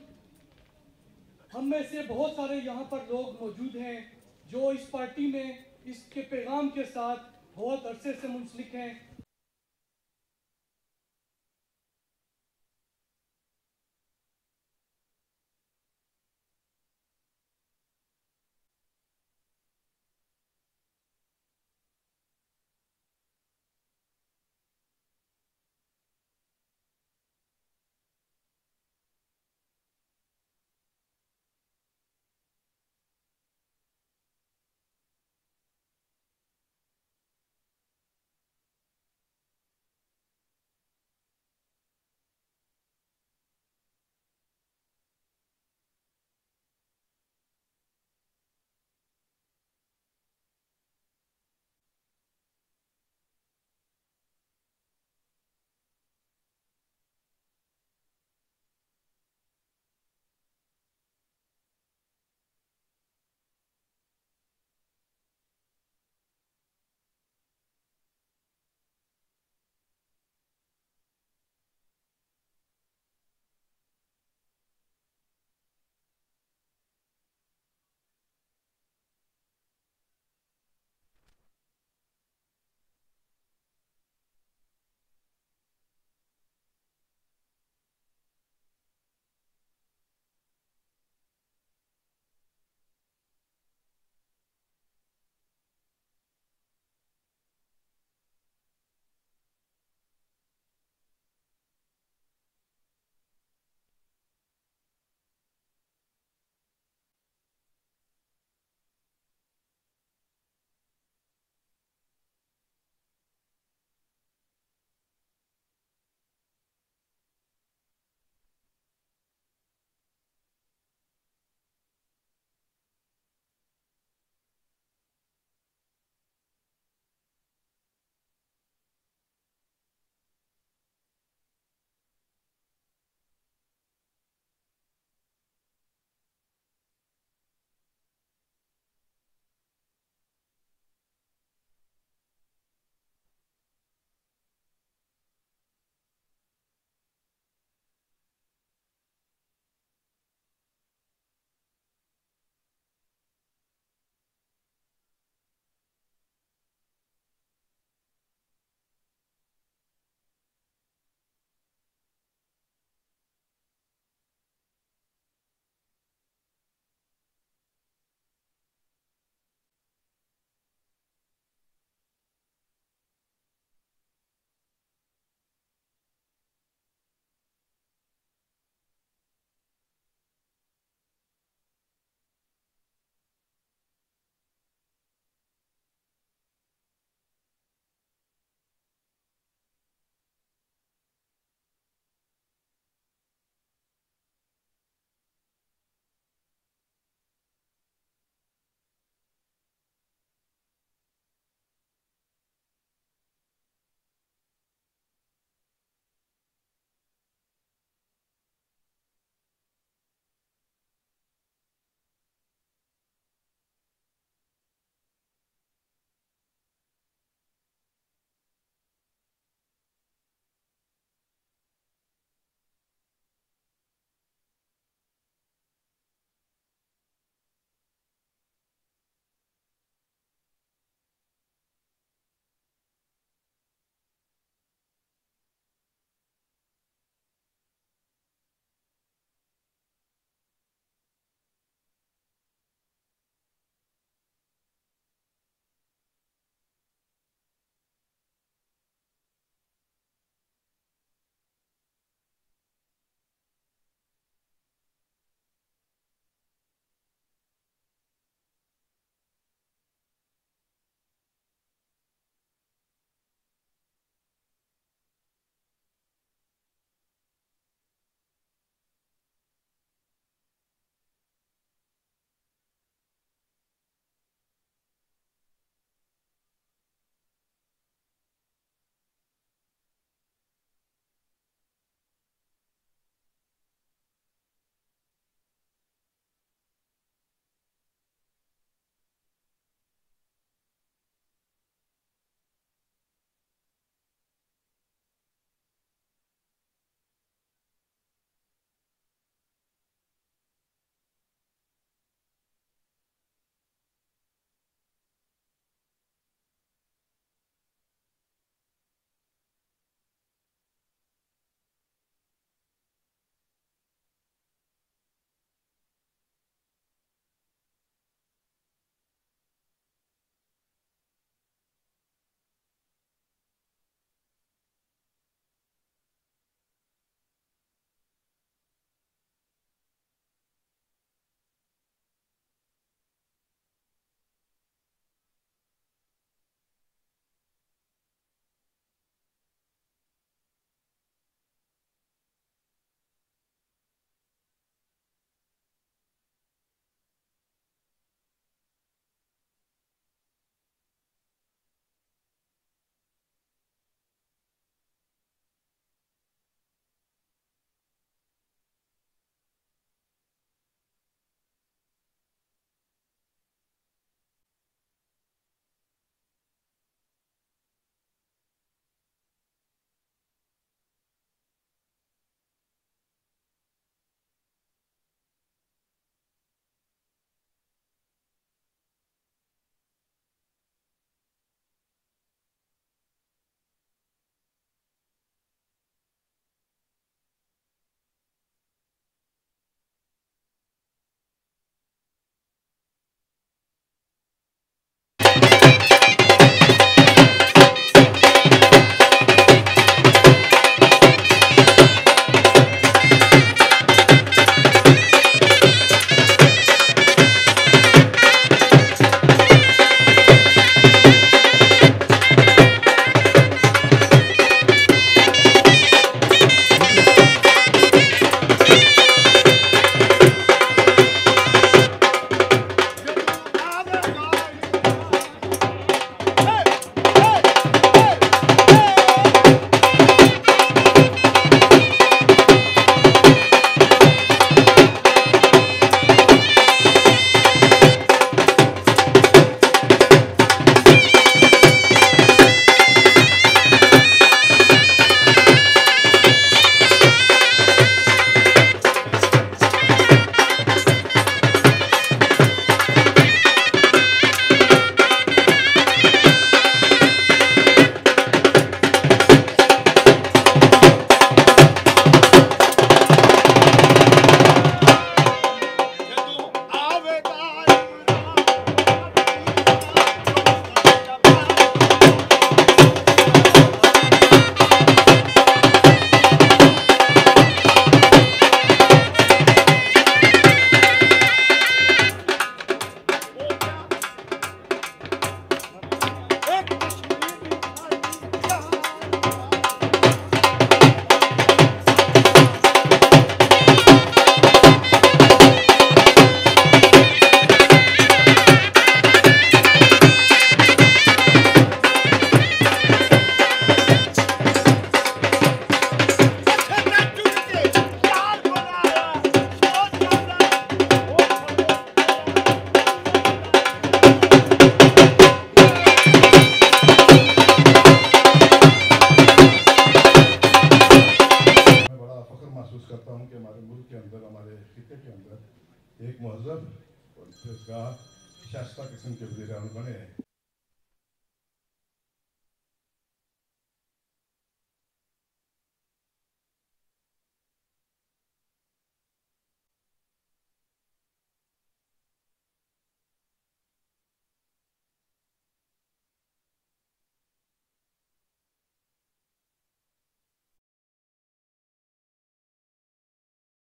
हम में से बहुत सारे यहाँ पर लोग मौजूद हैं जो इस पार्टी में इसके पैगाम के साथ बहुत अरसे से मुंसलिक हैं। महसूस करता हूँ कि हमारे मुल्क के अंदर, हमारे खिते के अंदर एक महजब और शाइस्ता किस्म के वज़ीर आज़म बने हैं।